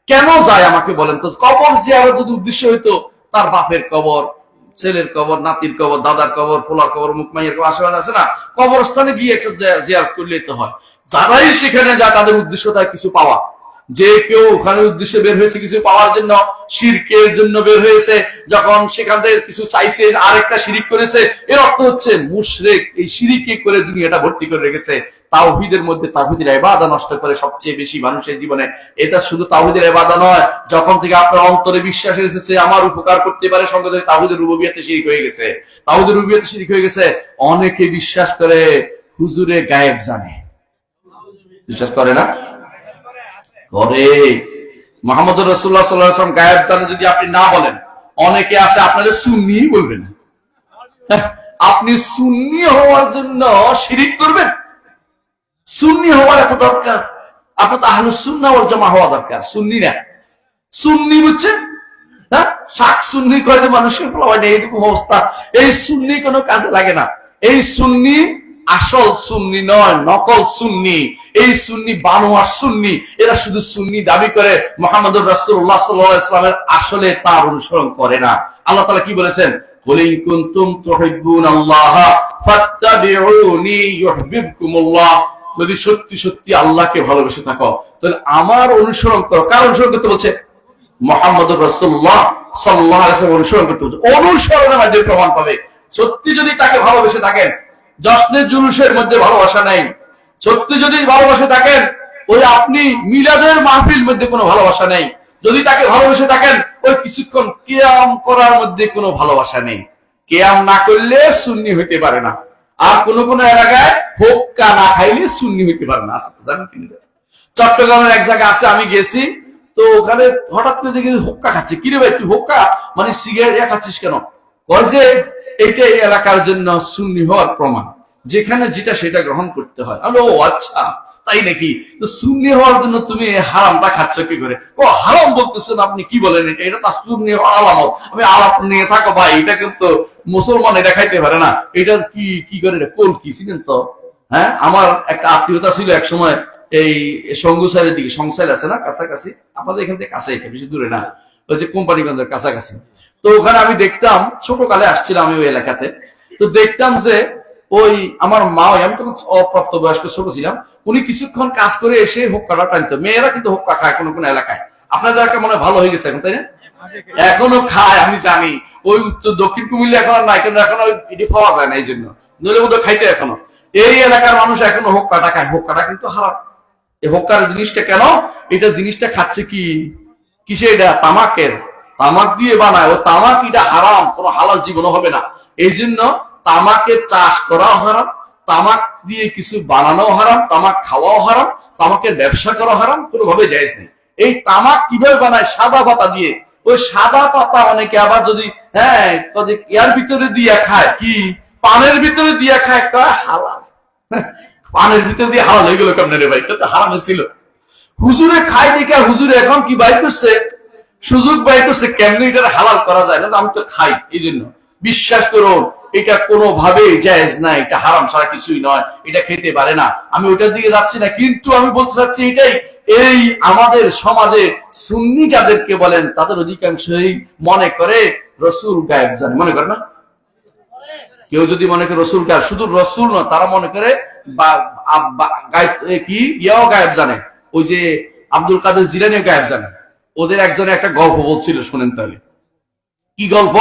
কেন যায় আমাকে বলেন তো? কবর জিয়ারত যদি উদ্দেশ্য হইতো, তার বাপের কবর, ছেলের কবর, নাতির কবর, দাদার কবর, পোলার কবর, মুখমাইয়ের কবর, আশেপাশে আছে না, কবরস্থানে গিয়ে একটা জিয়ারত করলেই তো হয়। যারাই সেখানে যায় তাদের উদ্দেশ্য তাই কিছু পাওয়া। যে কেউ ওখানে উদ্দেশ্যে বের হয়েছে কিছু পাওয়ার জন্য, শিরকের জন্য বের হয়েছে, যখন সেখান থেকে কিছু চাইছে আরেকটা শিরিক করেছে, এর অর্থ হচ্ছে মুশরিক। এই শিরিকে করে দুনিয়াটা ভর্তি করে রেখেছে। তাওহীদের মধ্যে তাওহীদের ইবাদত নষ্ট করে সবচেয়ে বেশি মানুষের জীবনে। এটা শুধু তাওহীদের ইবাদত নয়, যখন থেকে আপনার অন্তরে বিশ্বাস এসেছে আমার উপকার করতে পারে, সঙ্গে সঙ্গে তাওহীদের রুবুবিয়তে শিরিক হয়ে গেছে। তাওহীদের রুবুবিয়তে শিরিক হয়ে গেছে। অনেকে বিশ্বাস করে হুজুরে গায়েব জানে, বিশ্বাস করে না? করে। মুহাম্মদুর রাসূলুল্লাহ সাল্লাল্লাহু আলাইহি ওয়াসাল্লাম গায়েব জানে যদি আপনি না বলেন, অনেকে আছে আপনাদের সুন্নি বলবেন। আপনি সুন্নি হওয়ার জন্য শিরিক করবেন? সুন্নি হওয়ার এত দরকার? আপনার তো আহলুস সুন্নাহ ওয়াল জামাআহ হওয়া দরকার, সুন্নি না। সুন্নি বুঝছেন? শাক সুন্নি কয়টা মানুষের এইরকম অবস্থা। এই সুন্নি কোনো কাজে লাগে না। এই সুন্নি আসল সুন্নি নয়, নকল সুন্নি। এই সুন্নি বানোয়ার সুন্নি। এরা শুধু সুন্নি দাবি করে, মুহাম্মদুর রাসূলুল্লাহ সাল্লাল্লাহু আলাইহি ওয়াসাল্লামের আসলে তার অনুসরণ করে না। আল্লাহ তাআলা কি বলেছেন? কুল ইন কুনতুম তুহিব্বুনাল্লাহ ফাত্তাবিউনি ইউহিব্বুকুমুল্লাহ, যদি সত্যি সত্যি আল্লাহকে ভালোবেসে থাকো তাহলে আমার অনুসরণ করো। কার অনুসরণ করতে বলছে? মুহাম্মদুর রাসূলুল্লাহ সাল্লাল্লাহু আলাইহি ওয়াসাল্লাম অনুসরণ করতে বলছে। অনুসরণের মাধ্যমে প্রমাণ পাবে সত্যি যদি তাকে ভালোবেসে থাকেন। জশ্নের জুলুসের মধ্যে ভালোবাসা নাই। সত্যি যদি ভালোবাসে থাকেন, ওই আপনি মিলাদের মাহফিল মধ্যে কোনো ভালোবাসা নেই। যদি তাকে ভালোবেসে থাকেন, ওই কিছুক্ষণ কিয়াম করার মধ্যে কোনো ভালোবাসা নেই। কিয়াম না করলে সুন্নি হইতে পারে না। আর কোন কোন এলাকায় হোক্কা না খাইলে সুন্নি হইতে পারে না। জানেন কি? চট্টগ্রামের এক জায়গা আছে, আমি গেছি, তো ওখানে হঠাৎ করে দেখি হোক্কা খাচ্ছে। কিরে ভাই, তুই হোক্কা মানে সিগারেট খাচ্ছিস কেন? কয় যে এটা এই এলাকার জন্য সুন্নি হওয়ার প্রমাণ, যেখানে যেটা সেটা গ্রহণ করতে হয়। আমি ও আচ্ছা তাই নাকি? তো সুন্নি হওয়ার জন্য তুমি হারামটা খাচ্ছ কি করে? ও হারাম বলতেছেন আপনি, কি বলেন এটা? এটা তো সুন্নি হওয়ার আলামত। আমি আলাপ নিয়ে থাকো ভাই, এটা কিন্তু মুসলমান এটা খাইতে পারে না। এটা কি কি করে কোল কি ছিলেন তো? আমার একটা আত্মীয়তা ছিল এক সময় এই সঙ্গুসাইলের দিকে, সংসাইল আছে না কাছাকাছি, আপনাদের এখান থেকে কাছে, এটা বেশি দূরে না, ওই যে কোম্পানিগঞ্জের কাছাকাছি। তো ওখানে আমি দেখতাম, ছোটকালে আসছিলাম আমি ওই এলাকাতে, তো দেখতাম যে ওই আমার মা, আমি তখন অপ্রাপ্ত বয়স্ক ছোট ছিলাম, উনি কিছুক্ষণ কাজ করে এসে হুক্কাটা টানতো। মেয়েরা কিন্তু হুক্কা খায় কোন কোন এলাকায়, আপনাদের এলাকা মনে ভালো হয়ে গেছে এখন, তাই না? এখনো খায় আমি জানি, ওই উত্তর দক্ষিণ কুমিল্লা এখন আর নাই, কিন্তু এখন এটি পাওয়া যায় না, এই জন্য নইলে মধ্যে খাইতে এখনো এই এলাকার মানুষ এখনো হুক্কাটা খায়। হুক্কাটা কিন্তু হারাম। এই হুক্কার জিনিসটা কেন, এটা জিনিসটা খাচ্ছে কি কিসে, এটা তামাকের, তামাক দিয়ে বানায়, ও তামাক এটা হারাম, কোনো হালাল জীবনও হবে না। এই জন্য তামাকের চাষ করাও হারাম, তামাক দিয়ে কিছু বানানো হারাম, তামাক খাওয়াও হারাম, তামাকের ব্যবসা করা হারাম, কোনোভাবে জায়েজ নেই। এই তামাক কিভাবে বানায়, সাদা পাতা দিয়ে, ওই সাদা পাতা অনেকে আবার যদি ইয়ার ভিতরে দিয়ে খায়, কি পানের ভিতরে দিয়ে খায়, হালাল। পানের ভিতরে দিয়ে হালাল হয়ে গেল কেমন রে ভাই, এটা তো হারামে ছিল। হুজুরে খায় দেখে হুজুরে এখন কি বাই করছে, সুযোগ বাই করছে কেমনি এটা হালাল করা যায় না, আমি তো খাই। এই জন্য বিশ্বাস করুন, এটা কোনোভাবেই জায়েজ না, এটা হারাম ছাড়া কিছুই নয়, এটা খেতে পারে না। আমি ওইটার দিকে যাচ্ছি না, কিন্তু আমি বলতে চাচ্ছি এটাই, এই আমাদের সমাজে সুন্নি যাদেরকে বলেন তাদের অধিকাংশই মনে করে রসুল গায়েব জানে, মনে করে না? কেউ যদি মনে করে রসুল গায়েব, শুধু রসুল না, তারা মনে করে কি ইয়াও গায়েব জানে, ওই যে আব্দুল কাদের জিলানিও গায়েব জানে। ওদের একজনে একটা গল্প বলছিল, শুনেন তাহলে। কি গল্প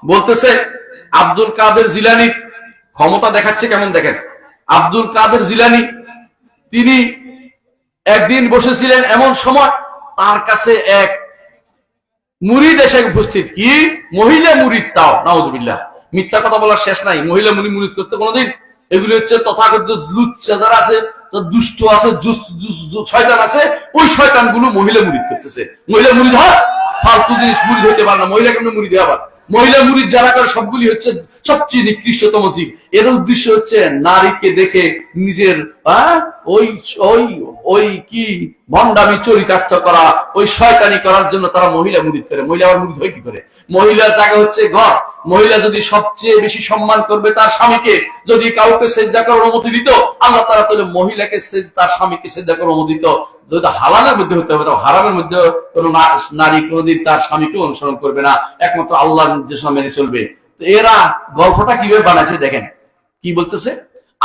বলতেছে? আব্দুল কাদের জিলানি ক্ষমতা দেখাচ্ছে কেমন দেখেন। আব্দুল কাদের জিলানি তিনি একদিন বসেছিলেন, এমন সময় তার কাছে এক মুরিদ এসে উপস্থিত। কি মহিলা মুরিদ, তাও নাউজুবিল্লাহ, মিথ্যা কথা বলার শেষ নাই। মহিলা মুরিদ করতে কোনোদিন, এগুলি হচ্ছে তথাকথিত লুচ্চা যারা আছে, দুষ্ট আছে, শয়তান আছে, ওই শয়তান গুলো মহিলা মুরিদ করতেছে। মহিলা মুরিদ হয় ফালতু জিনিস, মুরিদ হইতে পারে না। মহিলা কেমন মুরিদ হয়? আবার মহিলা মুরিদ যারা করে সবগুলি হচ্ছে সবচেয়ে নিকৃষ্টতম জীব। এর উদ্দেশ্য হচ্ছে নারীকে দেখে নিজের ওই ওই ওই কি ভণ্ডামি চরিতার্থ করা, ওই শয়তানি করার জন্য তারা মহিলা মুরিদ করে। মহিলা আবার মুরিদ হয় কি করে? মহিলার জায়গা হচ্ছে ঘর। মহিলা যদি সবচেয়ে বেশি সম্মান করবে তার স্বামীকে, যদি কাউকে সেজদা করার অনুমতি দিত আল্লাহ তাআলা, তাহলে মহিলাকে তার স্বামীকে সেজদা করার অনুমতি দিত। যদি হালালের মধ্যে হতে হবে, হারামের মধ্যে কোন নারী কোনদিন তার স্বামীকে অনুসরণ করবে না, একমাত্র আল্লাহর নির্দেশ মেনে চলবে। তো এরা গল্পটা কিভাবে বানাইছে দেখেন। কি বলতেছে?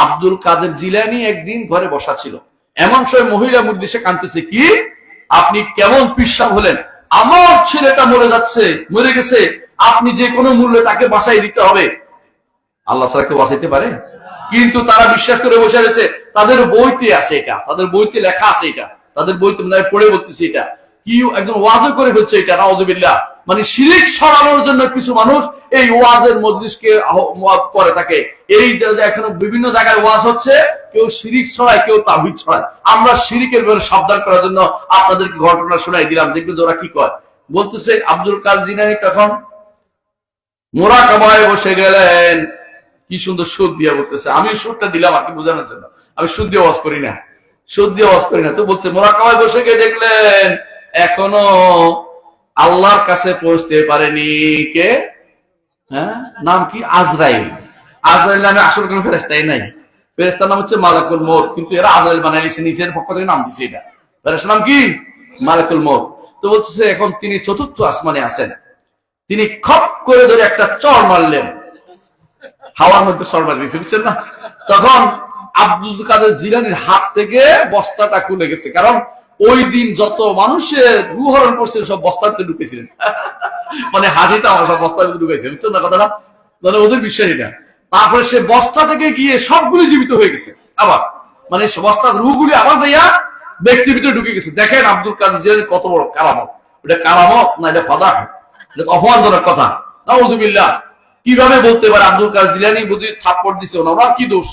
আব্দুল কাদের জিলানী একদিন ঘরে বসা ছিল, এমন সময় মহিলা মুরিদ এসে কাঁদতেছে। কি আপনি কেমন পিসাব হলেন? আমার ছেলেটা মরে যাচ্ছে, মরে গেছে, আপনি যে কোনো মূল্যে তাকে বাঁচাই দিতে হবে। আল্লাহ ছাড়া কেউ বাঁচাইতে পারে? কিন্তু তারা বিশ্বাস করে বসে গেছে, তাদের বইতে আছে এটা, তাদের বইতে লেখা আছে এটা, তাদের বইতে পড়ে বলতেছে এটা, কি একদম ওয়াজও করে ফেলছে এটা, নাউজুবিল্লাহ। মানে শিরিক সরানোর জন্য কিছু মানুষ এই ওয়াজের মজলিসকে করে থাকে। এই এখন বিভিন্ন জায়গায় ওয়াজ হচ্ছে, কেউ শিরিক ছড়ায়, কেউ তাওহীদ ছড়ায়। আমরা শিরিকের ব্যাপারে সাবধান করার জন্য আপনাদেরকে ঘটনা শোনাই দিলাম, দেখবেন ওরা কি কয়। বলতেছে আব্দুল কাদের জিলানী তখন মুরাকাবায় বসে গেলেন। কি সুন্দর সুদ দিয়া বলতেছে, আমি সুদটা দিলাম আর কি বোঝানোর জন্য, আমি সুদ দিয়ে ওয়াজ করি না, সুদ দিয়ে ওয়াজ করি না। তো বলছে মুরাকাবায় বসে গিয়ে দেখলেন এখনো আল্লাহর কাছে পৌঁছতে পারেনি কে? নাম কি? আজরাইল। আজরাইল নামে আসলে কোন ফেরেশতাই নাই, ফেরেশতার নাম হচ্ছে মালাকুল মউত, কিন্তু এরা আজরাইল বানাই নিয়েছে, নিজের পক্ষ থেকে নাম দিছে এটা। ফেরেশতার নাম কি? মালাকুল মউত। তো বলছে এখন তিনি চতুর্থ আসমানে আছেন, তিনি খপ করে ধরে একটা চড় মারলেন, হাওয়ার মধ্যে চড় মার দিয়েছে, বুঝছেন না? তখন আব্দুল কাদের জিলানীর হাত থেকে বস্তাটা খুলে গেছে, কারণ ওই দিন যত মানুষের রূহ হরণ করছে সব বস্তাতে ঢুকেছিলেন। মানে হাজিটা আমার সব বস্তার ভিতরে ঢুকেছে, বুঝছেন না কথাটা? মানে ওদের বিশ্বাস এটা। তারপরে সে বস্তা থেকে গিয়ে সবগুলি জীবিত হয়ে গেছে আবার, মানে বস্তার রূহগুলি আবার যাইয়া ব্যক্তির ভিতরে ঢুকে গেছে। দেখেন আব্দুল কাদের জিলানী কত বড় কারামত। এটা কারামত না, এটা ফাদাহ, এটা অপমানজনক কথা। নাউজুবিল্লাহ। কিভাবে বলতে পারে আব্দুল কাদের জিলানী বুঝি থাপ্পড় দিছে? ওনার কি দোষ?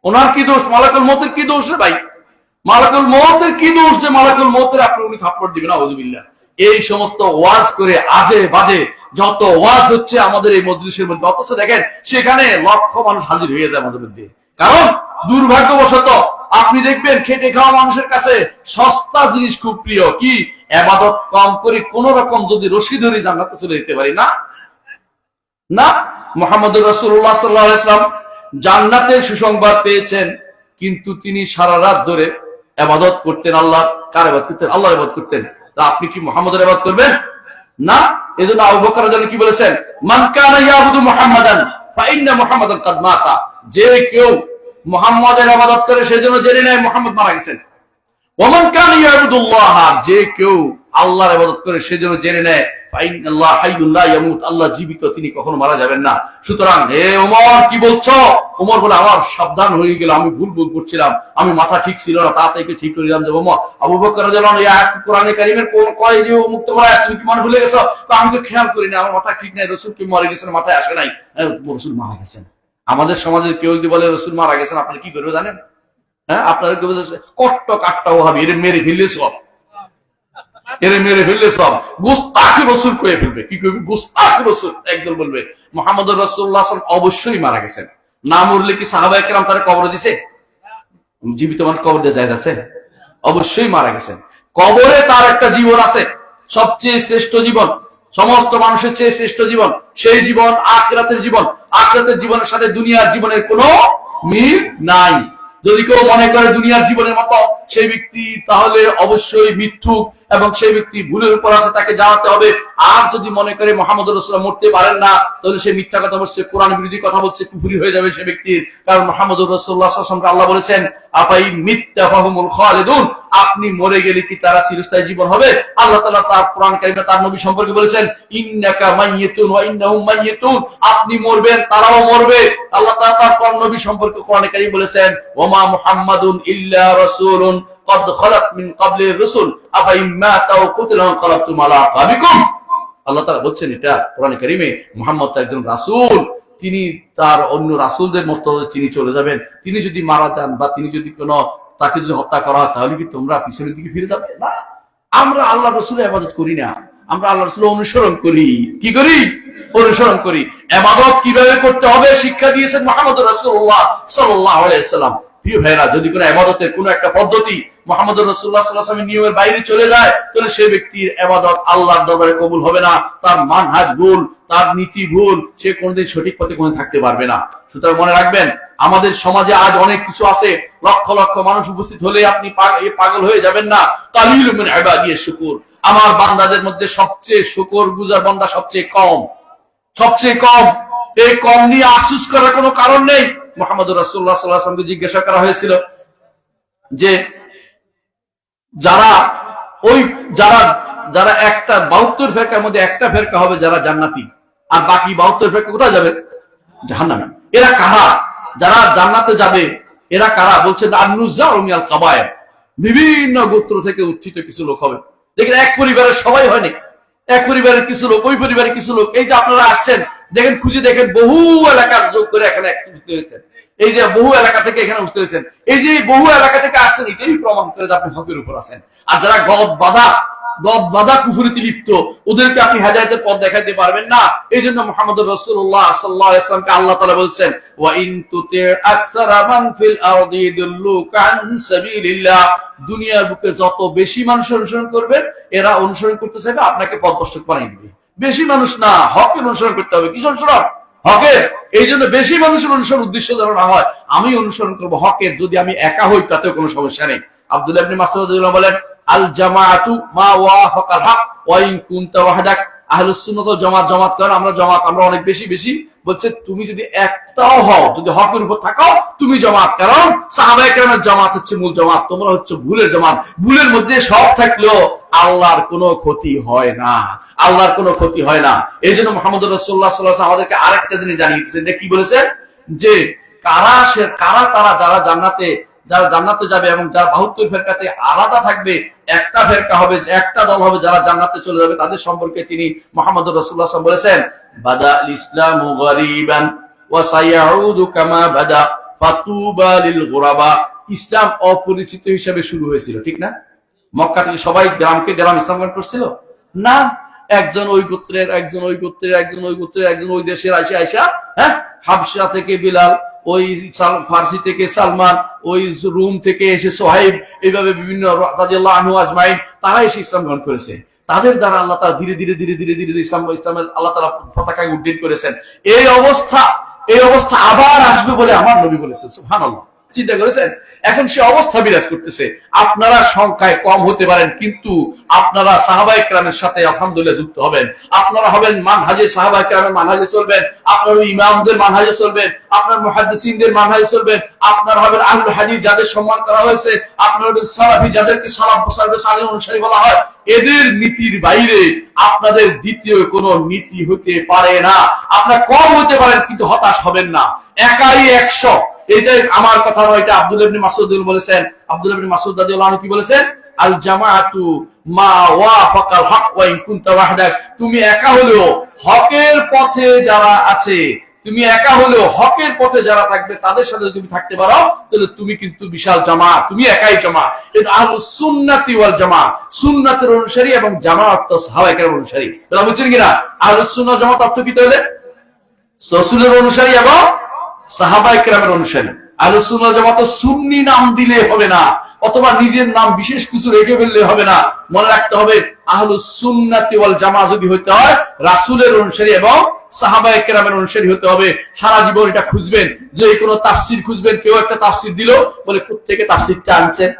ওনার কি দোষ? মালাকুল মউতের কি দোষ রে ভাই? মালাকুল মউতের কি দোষ যে মালাকুল মউতের আপনি উনি থাপ্পড় দিবেন? নাউজুবিল্লাহ। এই সমস্ত ওয়াজ করে আজে বাজে যত ওয়াজ হচ্ছে আমাদের এই মজলিসের মধ্যে, অথচ দেখেন সেখানে লক্ষ মানুষ হাজির হয়ে যায় আমাদের মধ্যে। কারণ দুর্ভাগ্যবশত আপনি দেখবেন খেটে খাওয়া মানুষের কাছে সস্তা জিনিস খুব প্রিয়। কি ইবাদত কম করে কোন রকম যদি রশি ধরে জান্নাতে চলে যেতে পারি না, না। মুহাম্মদুর রাসূলুল্লাহ সাল্লাল্লাহু আলাইহি ওয়াসাল্লাম জান্নাতের সুসংবাদ পেয়েছেন, কিন্তু তিনি সারা রাত ধরে ইবাদত করতেন। আল্লাহ কার ইবাদত করতেন? আল্লাহর ইবাদত করতেন। তা আপনি কি মুহাম্মদের ইবাদত করবেন? না, এজন্য আবু বকর রাদিয়াল্লাহু কি বলেছেন, মান কানা ইয়াবুদু মুহাম্মাদান ফা ইন্না মুহাম্মাদান কাদ মাতা। যে কেউ মুহাম্মাদের ইবাদত করে সেজন্য জেনে নেয় মুহাম্মদ মারা গেছেন। ওয়া মান কানা ইয়াবুদুল্লাহ, যে কেউ আল্লাহর ইবাদত করে সেজন্য জেনে নেয় ফা ইন্নাল্লাহা হাইয়ুন লা ইয়ামুত, আল্লাহ জীবিত, তিনি কখনো মারা যাবেন না। সুতরাং হে ওমর কি বলছো? ওমর বলে আমার সাবধান হয়ে গেল, আমি ভুল করছিলাম, আমি মাথা ঠিক ছিল না, তা থেকে ঠিক করে দিলাম যে ওমর। আবু বকর রাদিয়াল্লাহু আনহু এই আয়াত কোরআনে কারীমের কোন কয় যে মুক্ত বলা তুমি কি মনে ভুলে গেছো? আমি তো খেয়াল করি না, আমার মাথা ঠিক নাই, রাসূল কি মরে গেছেন মাথায় আসে নাই। রাসূল মারা গেছেন। আমাদের সমাজে কেউ যদি বলে রাসূল মারা গেছেন, আপনি কি করবে জানেন? হ্যাঁ, আপনাদের কট্ট কাট্টা ওহাবি, এর মেরে ফেললে সব, এর মেরে ফেললে সব গুস্তাখি রাসূল কয়ে ফেলবে। কি কইবে? গুস্তাখি রাসূল। একদল বলবে মুহাম্মদুর রাসূলুল্লাহ সাল্লাল্লাহু আলাইহি ওয়াসাল্লাম অবশ্যই মারা গেছেন। না মরলে কি সাহাবায়ে কেরাম তারে কবর দিছে? জীবিত মানুষ কবর দিয়ে যায় আছে? অবশ্যই মারা গেছেন। কবরে তার একটা জীবন আছে, সবচেয়ে শ্রেষ্ঠ জীবন, সমস্ত মানুষের চেয়ে শ্রেষ্ঠ জীবন। সেই জীবন আখিরাতের জীবন। আখিরাতের জীবনের সাথে দুনিয়ার জীবনের কোনো মিল নাই। যদি কেউ মনে করে দুনিয়ার জীবনের মতো, সেই ব্যক্তি তাহলে অবশ্যই মিথ্যুক এবং সেই ব্যক্তি ভুলের উপর আছে, তাকে জানাতে হবে। আর যদি মনে করে মুহাম্মদুর রাসূলুল্লাহ মরতে পারেন না, তাহলে সে মিথ্যা কথা বলছে, কোরআন বিরোধী কথা বলছে, কুফরি হয়ে যাবে সে ব্যক্তির। কারণ মুহাম্মদুর রাসূলুল্লাহ সাল্লাল্লাহু আলাইহি ওয়াসাল্লাম আল্লাহ বলেছেন, আপাই মিথ্যা ফাহুমুল খালিদুন, আপনি মরে গেলে কি তারা চিরস্থায়ী জীবন হবে? আল্লাহ তাআলা তার কোরআন কারীমে তার নবী সম্পর্কে বলেছেন, ইন্নাকা মাইয়িতুন ওয়া ইন্নাহুম মাইয়িতুন, আপনি মরবেন তারাও মরবে। আল্লাহ তাআলা তার কোরআন নবী সম্পর্কে কোরআনে কারীম বলেছেন, ওমা মুহাম্মাদুন ইল্লা রাসূলুন قد خلت من قبل الرسل افإن مات أو قتل انقلبتم على أعقابكم। আল্লাহ তাআলা বলছেন এটা কোরআনে কারীমে, মুহাম্মদ একজন রাসূল, তিনি তার অন্য রাসূলদের মতো তিনি চলে যাবেন। তিনি যদি মারা যান বা তিনি যদি কোনো তাকে যদি হত্যা করা হয়, তাহলে কি তোমরা পিছনের দিকে ফিরে যাবে? না, আমরা আল্লাহর রাসূলের ইবাদত করি না, আমরা আল্লাহর রাসূলের অনুসরণ করি। কি করি? অনুসরণ করি। ইবাদত কিভাবে করতে হবে শিক্ষা দিয়েছেন মুহাম্মদুর রাসূলুল্লাহ সাল্লাল্লাহু আলাইহি ওয়াসাল্লাম। প্রিয় ভাইরা, যদি কোনো ইবাদতের কোনো একটা পদ্ধতি মুহাম্মদুর রাসূলুল্লাহ সাল্লাল্লাহু আলাইহি ওয়াসাল্লামের নিয়মের বাইরে চলে যায়, তাহলে সেই ব্যক্তির ইবাদত আল্লাহর দরবারে কবুল হবে না। তার মানহাজ ভুল, তার নীতি ভুল, সে কোনদিন সঠিক পথে কোনদিন থাকতে পারবে না। সুতরাং মনে রাখবেন, আমাদের সমাজে আজ অনেক কিছু আছে, লক্ষ লক্ষ মানুষ উপস্থিত হলে আপনি পাগল হয়ে যাবেন না। কালিলুম মিন ইবাদিয়াশ শুকুর, আমার বান্দাদের মধ্যে সবচেয়ে শুকরগুজার বান্দা সবচেয়ে কম, সবচেয়ে কম। এই কম নিয়ে আফসোস করার কোনো কারণ নেই। মুহাম্মদুর রাসূলুল্লাহ সাল্লাল্লাহু আলাইহি ওয়াসাল্লামকে জিজ্ঞাসা করা হয়েছিল যে যারা যারা একটা 72 ফেরকার মধ্যে একটা ফেরকা হবে যারা জান্নাতি, আর বাকি 72 ফেরকা কোথায় যাবে? জাহান্নামে। এরা কারা? যারা জান্নাতে যাবে এরা কারা? বলছেন আন-নুযারু মিনাল কাবায়ের, বিভিন্ন গোত্র থেকে উত্থিত কিছু লোক হবে। দেখেন, এক পরিবারের সবাই হয়নি, এক পরিবারের কিছু লোক, ওই পরিবারের কিছু লোক। এই যে আপনারা আসছেন, দেখেন, খুঁজে দেখেন, বহু এলাকার যোগ করে এখানে উপস্থিত হয়েছেন। এই যে বহু এলাকা থেকে এখানে উপস্থিত হয়েছেন, এই যে বহু এলাকা থেকে আসছেন, এটাই প্রমাণ করে যে আপনি হকের উপর আছেন। আর যারা গদ বাঁধা কুফরিতে লিপ্ত, ওদেরকে আপনি হেদায়েতের পথ দেখাতে পারবেন না। এই জন্য মুহাম্মদুর রাসূলুল্লাহ সাল্লাল্লাহু আলাইহি ওয়াসাল্লামকে আল্লাহ তাআলা বলছেন, ওয়া ইন তুতি আকসারা মান ফিল আরদি ইদুল্লুকা আন সাবিলিল্লাহ, দুনিয়ার বুকে যত বেশি মানুষ অনুসরণ করবেন, এরা অনুসরণ করতে চাইবে আপনাকে পথভ্রষ্ট বানিয়ে দিবে। বেশি মানুষ না, হকের অনুসরণ করতে হবে। কি অনুসরণ? হকের। এই জন্য বেশি মানুষের অনুসরণ উদ্দেশ্য যেন না হয় আমি অনুসরণ করবো হকের, যদি আমি একা হই তাতেও কোনো সমস্যা নেই। আব্দুল্লাহ ইবনে মাসউদ রাদিয়াল্লাহু আনহু বলেন, আল জামাআতু মা ওয়াফাকাল হক ওয়া ইন কুনতা ওয়াহদাক, আহলুস সুন্নাহ ওয়াল জামাত করেন, আমরা জামাত, আমরা অনেক বেশি বেশি। বলছে তুমি যদি একটাও হও, যদি হকের উপর থাকো, তুমি জামাত। কারণ সাহাবায়ে কেরামের জামাত হচ্ছে মূল জামাত, তোমরা হচ্ছে ভুলের জামাত। ভুলের মধ্যে সব থাকলেও আল্লাহর কোনো ক্ষতি হয় না, আল্লাহর কোনো ক্ষতি হয় না। এই জন্য মুহাম্মদুর রাসূলুল্লাহ সাল্লাল্লাহু আলাইহি ওয়াসাল্লাম আমাদেরকে আরেকটা জিনিস জানিয়েছেন, কি বলেছেন? যে কারা তারা যারা জান্নাতে যাবে এবং যারা 72 ফেরকাতে আলাদা থাকবে, একটা ফেরকা হবে, একটা দল হবে যারা জান্নাতে চলে যাবে, তাদের সম্পর্কে তিনি মুহাম্মদুর রাসূলুল্লাহ সাল্লাল্লাহু আলাইহি ওয়াসাল্লাম বলেছেন, বাদাল ইসলামু গরিবান ওয়া সায়াউদু কামা বাদা ফাতুবা লিল গুরাবা। ইসলাম অপরিচিত হিসেবে শুরু হয়েছিল, ঠিক না? মক্কা থেকে সবাই গ্রামকে গ্রাম ইসলাম গ্রহণ করছিল না। একজন ওই গোত্রের, একজন ওই গোত্রের, একজন ওই গোত্রের, একজন ওই দেশের আয়সা, হ্যাঁ, হাবশা থেকে বিলাল, ওই ফার্সি থেকে সালমান, ওই রুম থেকে এসে সোহাইব, এইভাবে বিভিন্ন রাদিয়াল্লাহু আনহু আজমাইন, তারা এসে ইসলাম গ্রহণ করেছে। তাদের দ্বারা আল্লাহ তাআলা ধীরে ধীরে ইসলামের আল্লাহ তাআলা পতাকায় উড্ডীন করেছেন। এই অবস্থা আবার আসবে বলে আমার নবী বলেছেন। সুবহানাল্লাহ, চিন্তা করেছেন? এখন সে অবস্থা বিরাজ করতেছে। আপনারা সংখ্যায় কম হতে পারেন, কিন্তু আপনারা সাহাবায়ে কেরামের সাথে আলহামদুলিল্লাহ যুক্ত হবেন। আপনারা হবেন মানহাজে সাহাবায়ে কেরামের মানহাজে চলবেন, আপনারা ইমামদের মানহাজে চলবেন, আপনার মুহাদ্দিসিনদের মানহাজে চলবেন, আপনারা হবেন আহলুল হাদিস যাদের সম্মান করা হয়েছে, আপনারা হবেন সালাফি যাদেরকে সালাফে সালেহ অনুসারী বলা হয়। এদের নীতির বাইরে আপনাদের দ্বিতীয় কোনো নীতি হতে পারে না। আপনারা কম হতে পারেন কিন্তু হতাশ হবেন না। একাই 100, এটাই আমার কথা নয়, এটা আব্দুল্লাহ ইবনে মাসউদ বলেছেন। আব্দুল্লাহ ইবনে মাসউদ রাদিয়াল্লাহু আনহু কি বলেছেন? আল জামাআতু মা ওয়াফাকাল হক ওয়া ইন কুনতা ওয়াহদাক। তুমি একা হলেও হকের পথে যারা আছে, তুমি একা হলেও হকের পথে যারা থাকবে তাদের সাথে তুমি থাকতে পারো, তাহলে তুমি কিন্তু বিশাল জামাত, তুমি একাই জামাত। এটা আহলুস সুন্নাতি ওয়াল জামাত, সুন্নাতের অনুসারী এবং জামাত তো সাহাবায়ে কেরামের অনুসারী। তাহলে বুঝছেন কিনা? আহলুস সুন্নাহ জামাত অর্থ কি তাহলে? রাসূলের অনুসারী এবং সাহাবায়ে কেরামের অনুসারী। আহলুস সুন্নাহ জামাত সুন্নি নাম দিলে হবে না, অথবা নিজের নাম বিশেষ কিছু রেখে ফেললে হবে না। মনে রাখতে হবে আহলুস সুন্নাতি ওয়াল জামাত যদি হতে হয় রাসূলের অনুসারী এবং সাহাবায়ে কেরামের অনুসারী হতে হবে। সারা জীবন এটা খুঁজবেন, যে কোনো তাফসির খুঁজবেন, কেউ একটা তাফসির দিল, বলে কোত্থেকে তাফসিরটা আনছেন।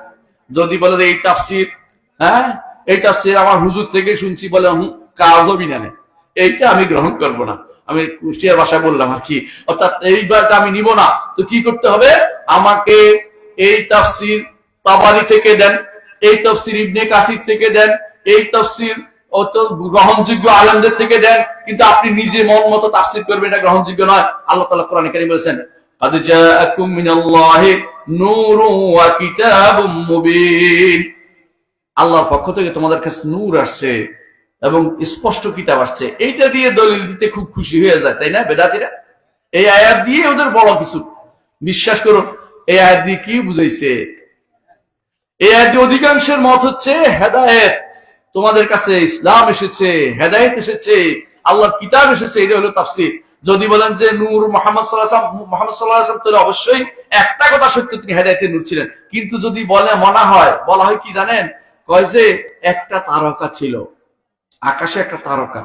যদি বলে এই তাফসির, এই তাফসির আমার হুজুর থেকে শুনছি, বলে কাজও বিনা নেই, এইটা আমি গ্রহণ করব না। আমি কুষ্টিয়ার ভাষায় বললাম আর কি, অর্থাৎ এইবারটা আমি নিব না। তো কি করতে হবে? আমাকে এই তাফসির তাবারি থেকে দেন, এই তাফসির ইবনে কাসির থেকে দেন, এই তাফসির গ্রহণযোগ্য আলেমদের থেকে দেন, কিন্তু আপনি নিজে মন মতো তাফসির করবেন, এটা গ্রহণযোগ্য নয়। আল্লাহ তাআলা কোরআনে কারীমে বলেছেন, قد جاءكم من الله نور وكتاب مبين। আল্লাহর পক্ষ থেকে তোমাদের কাছে নূর আসছে এবং স্পষ্ট কিতাব আসছে। এইটা দিয়ে দলিল দিতে খুব খুশি হয়ে যায়, তাই না বেদাতীরা? এই আয়াত দিয়ে ওদের বড় কিছু। বিশ্বাস করুন, এই আয়াত দিয়ে কি বুঝাইছে? এই আয়াত দিয়ে অধিকাংশের মত হচ্ছে হেদায়েত, তোমাদের কাছে ইসলাম এসেছে, হেদায়েত এসেছে, আল্লাহর কিতাব এসেছে, এটা হলো তাফসীর। যদি বলেন যে নূর মুহাম্মদ সাল্লাল্লাহু আলাইহি ওয়াসাল্লাম, তাহলে অবশ্যই একটা কথা সত্য, তিনি হেদায়েতের নূর ছিলেন। কিন্তু যদি বলা হয় কি জানেন? কয় যে একটা তারকা ছিল আকাশে, একটা তারকা।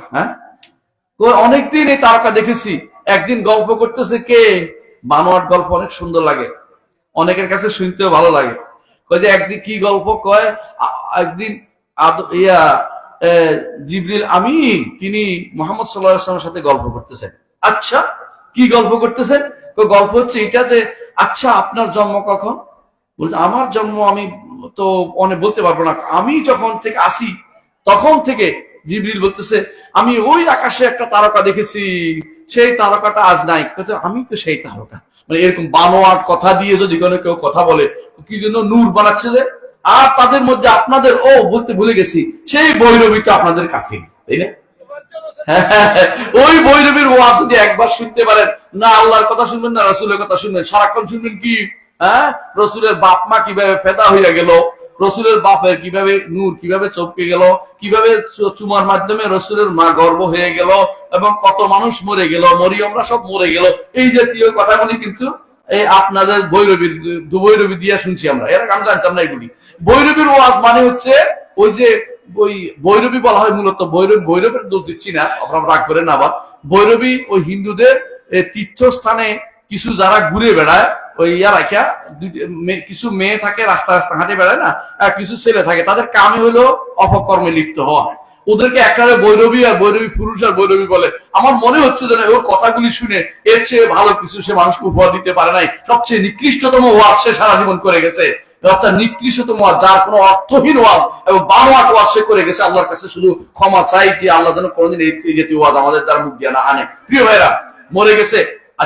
অনেকদিন এই তারকা দেখেছি। একদিন গল্প করতেছে কে? বানোয়াট গল্প, অনেক সুন্দর লাগে, অনেকের কাছে শুনতেও ভালো লাগে। কয় যে একদিন কি গল্প? কয় একদিন জিবরিল আমিন তিনি মুহাম্মদ সাল্লাল্লাহু আলাইহি ওয়াসাল্লামের সাথে গল্প করতেছেন। আচ্ছা, কি গল্প করতেছেন? গল্প হচ্ছে এটা যে, আচ্ছা আপনার জন্ম কখন? বলছে আমার জন্ম আমি তো অনেক বলতে পারবো না, আমি যখন থেকে আসি তখন থেকে। জিবরিল বলতেছে আমি ওই আকাশে একটা তারকা দেখেছি, সেই তারকাটা আজ নাই। আমি তো সেই তারকা। মানে এরকম বানোয়াট কথা দিয়ে যদি কোনো কেউ কথা বলে, কি জন্য নূর বানাচ্ছে যে। আর তাদের মধ্যে আপনাদের বলতে ভুলে গেছি, সেই বৈরবীটা আপনাদের কাছে, তাই না? ওই বৈরবীর ওয়াজ যদি একবার শুনতে পারেন, না আল্লাহর কথা শুনবেন না রাসূলের কথা শুনবেন, সারাক্ষণ শুনবেন কি রাসূলের বাপ মা কিভাবে ফেদা হইয়া গেল, রাসূলের বাপের কিভাবে নূর কিভাবে চমকে গেল, কিভাবে চুমার মাধ্যমে রাসূলের মা গর্ভ হয়ে গেল, এবং কত মানুষ মরে গেল, মরিয়মরা সব মরে গেল। এই জাতীয় কথাগুলি কিন্তু এই আপনাদের বৈরবী দিয়া শুনছি আমরা, এর আমি জানতাম না এগুলি। বৈরবীর ওয়াজ মানে হচ্ছে ওই যে ওই বৈরবী বলা হয় মূলত, বৈরবের দোষ দিচ্ছি না, আপনারা রাগ করেন না। আবার বৈরবী ওই হিন্দুদের তীর্থস্থানে কিছু যারা ঘুরে বেড়ায়, ওই রাখা কিছু মেয়ে থাকে রাস্তা রাস্তা হাঁটে বেড়ায় না, আর কিছু ছেলে থাকে, তাদের কামে হলো অপকর্মে লিপ্ত হওয়া। ওদেরকে একটা বৈরবী আর বৈরবী পুরুষ আর বৈরবী বলে। আমার মনে হচ্ছে যেন ওর কথাগুলি শুনে এর চেয়ে ভালো কিছু সে মানুষকে উপহার দিতে পারে নাই। সবচেয়ে নিকৃষ্টতম ওয়াজ সে সারা জীবন করে গেছে, অর্থাৎ নিকৃষ্টতম ওয়াজ, যার কোনো অর্থহীন ওয়াজ এবং বানোয়াট ওয়াজ সে করে গেছে। আল্লাহর কাছে শুধু ক্ষমা চাই যে আল্লাহ যেন কোনোদিন এই জাতীয় ওয়াজ আমাদের দ্বারা মুখ দিয়ে না আনে। প্রিয় ভাইরা, মরে গেছে,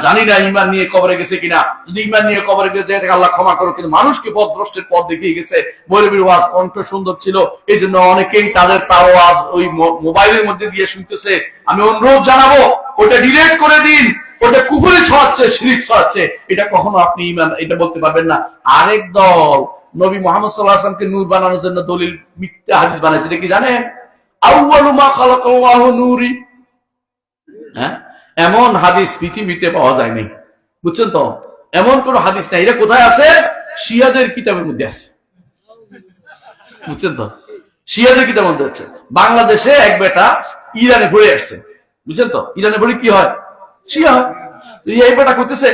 জানি না ইমান নিয়ে কবরে গেছে কিনা। যদি ইমান নিয়ে কবরে গেছে আল্লাহ ক্ষমা করো, কিন্তু মানুষকে পথ ভ্রষ্টের পথ দেখিয়ে গেছে। বৈরবীর ওয়াজ কণ্ঠ সুন্দর ছিল, এই জন্য অনেকেই তার ওয়াজ ওই মোবাইলের মধ্যে দিয়ে শুনতেছে। আমি অনুরোধ জানাবো, ওটা ডিলিট করে দিন। ওটা কুফরি ছড়াচ্ছে, শিরক ছড়াচ্ছে, এটা কখনো আপনি ইমান এটা বলতে পারবেন না। আরেক দল নবী মুহাম্মদ সাল্লাল্লাহু আলাইহি ওয়াসাল্লামকে নূর বানানোর জন্য দলিল মিথ্যা হাদিস বানাইছে। এটা কি জানেন? আউয়ালু মা খালাকাল্লাহু নূরি। এমন হাদিস পৃথিবীতে পাওয়া যায় নাই, বুঝছেন তো? এমন কোন হাদিস নাই। এটা কোথায় আছে? শিয়াদের কিতাবের মধ্যে আছে, বুঝছেন তো? শিয়াদের কিতাবের মধ্যে আছে। বাংলাদেশে এক বেটা ইরানে পড়ে আসছে, বুঝছেন তো? ইরানে পড়ে কি হয়? শিয়া হয়। এই বেটা করতেছে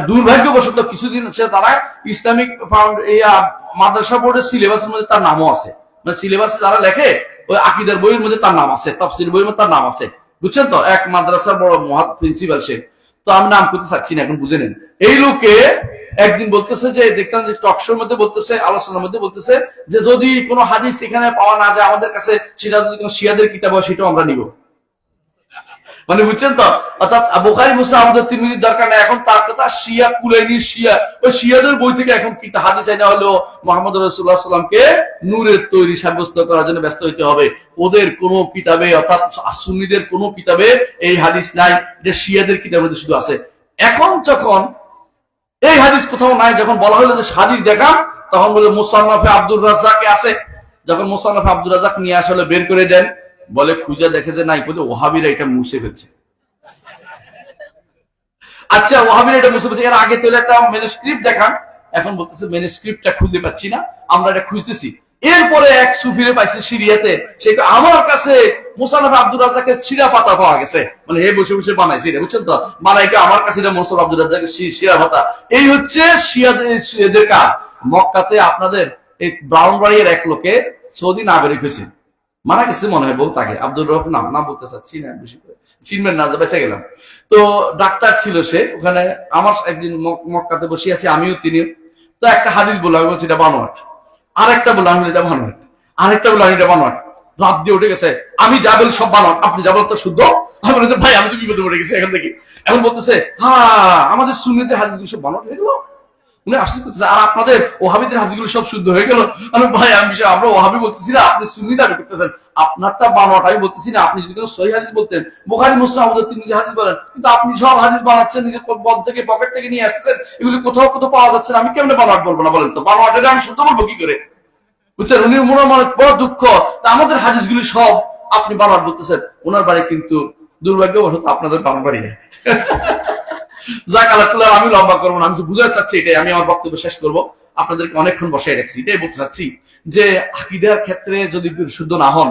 দুর্ভাগ্যবশত কিছুদিন তারা ইসলামিক মাদ্রাসা বোর্ডের সিলেবাসের মধ্যে তার নামও আছে, মানে সিলেবাসে যারা লেখে ওই আকীদার বইয়ের মধ্যে তার নাম আছে, তাফসীর বইয়ের মধ্যে তার নাম আছে, বুঝছেন তো? এক মাদ্রাসার বড় মহা প্রিন্সিপাল সে, তো আমি নাম করতে চাচ্ছি না, এখন বুঝে নেন। এই লোকে একদিন বলতেছে যে, দেখতাম যে টক শোর মধ্যে বলতেছে, আলোচনার মধ্যে বলতেছে যে যদি কোনো হাদিস এখানে পাওয়া না যায় আমাদের কাছে, সেটা যদি কোনো শিয়াদের কিতাব হয় সেটাও আমরা নিব। মানে বুঝছেন তো? অর্থাৎ বুখারী মুসলিম আমাদের তিরমিজির দরকার নাই, এখন তার কথা শিয়া কুলাইনি শিয়া, ওই শিয়াদের বই থেকে এখন হাদিস আইনা হলো মুহাম্মদ রাসূলুল্লাহ সাল্লাল্লাহু আলাইহি ওয়াসাল্লামকে নূরের তৈরি সাব্যস্ত করার জন্য ব্যস্ত হইতে হবে। ওদের কোন কিতাবে, অর্থাৎ সুন্নিদের কোন কিতাবে এই হাদিস নাই, এটা শিয়াদের কিতাবের মধ্যে শুধু আছে। এখন যখন এই হাদিস কোথাও নাই, যখন বলা হলো যে হাদিস দেখা, তখন বলে মুসান্নাফে আব্দুর রাজ্জাকে আছে। যখন মুসান্নাফে আব্দুর রাজ্জাক নিয়ে আসলে বের করে দেন, বলে খুঁজে দেখে যে নাই, বলে ওহাবিরা এটা মুছে ফেলছে। আচ্ছা, ওহাবিরা এটা মুছে ফেলছে, এর আগে তো একটা ম্যানুস্ক্রিপ্ট দেখান, এখন বলতেছে ম্যানুস্ক্রিপ্টটা খুঁজে পাচ্ছি না, আমরা এটা খুঁজতেছি। এরপরে এক সুফিরে পাইছে সিরিয়াতে, সেটা আমার কাছে মুসান্নাফে আব্দুর রাজ্জাকের ছিঁড়া পাতা পাওয়া গেছে, মানে হে বসে বসে বানাইছে এটা, বুঝছেন তো? বানাইকে আমার কাছে এটা মুসান্নাফে আব্দুর রাজ্জাকের ছিঁড়া পাতা। এই হচ্ছে শিয়াদের কাজ। মক্কাতে আপনাদের এই ব্রাউনবাড়িয়ার এক লোকে সৌদি নাগরিক হয়েছে, মারা গেছে মনে হয় বউ, তাকে আব্দুর রহমান নাম বলতে চাচ্ছি না, বেশি করে চিনবেন না, বেঁচে গেলাম। তো ডাক্তার ছিল সে ওখানে, আমার একদিন মক্কাতে বসে আছি আমিও তিনিও, তো একটা হাদিস বললাম, আমি বলছি এটা বানোয়াট, আরেকটা বললাম আমি এটা বানোয়াট, আরেকটা বললাম এটা বানোয়াট, রাত দিয়ে উঠে গেছে, আমি যা বলি সব বানোয়াট, আপনি যা বলেন তো শুদ্ধ। আমি বলি ভাই আমি তো বিপদে পড়ে গেছি এখান থেকে। এখন বলতেছে হ্যাঁ আমাদের সুন্নিতে হাদিসগুলো সব বানোয়াট হয়ে গেল, উনি আফসোস করতেছে, আর আপনাদের ওহাবিদের হাদিসগুলো সব শুদ্ধ হয়ে গেল। আমি ভাই আমি আমরা ওহাবি বলতেছি না, আপনি সুন্নি দাবি করতেছেন, আপনারটা বানোয়াট আমি বলতেছি না। আপনি যদি কোনো সহিহ হাদিস বলতেন, বুখারী মুসলিম আমাদের তিরমিজি হাদিস বলেন, কিন্তু আপনি সব হাদিস বানাচ্ছেন নিজের বদ থেকে, পকেট থেকে নিয়ে আসছেন, এগুলি কোথাও কোথাও পাওয়া যাচ্ছে না, আমি কেমনে বানোয়াট বলবো না বলেন তো? বানোয়াট এটা আমি শুদ্ধ বলবো কি করে? বুঝছেন? উনি মনে মনে বড় দুঃখ, আমাদের হাদিসগুলি সব আপনি বানোয়াট বলতেছেন। ওনার বাড়ি কিন্তু দুর্ভাগ্যবশত আপনাদের বানোয়াট বাড়ি। যাক আল্লাহ, আমি লম্বা করবো না, আমি বুঝাতে চাচ্ছি এটাই, আমি আমার বক্তব্য শেষ করবো, আপনাদেরকে অনেকক্ষণ বসাই রাখছি। এটাই বলতে চাচ্ছি যে আকীদার ক্ষেত্রে যদি শুদ্ধ না হন,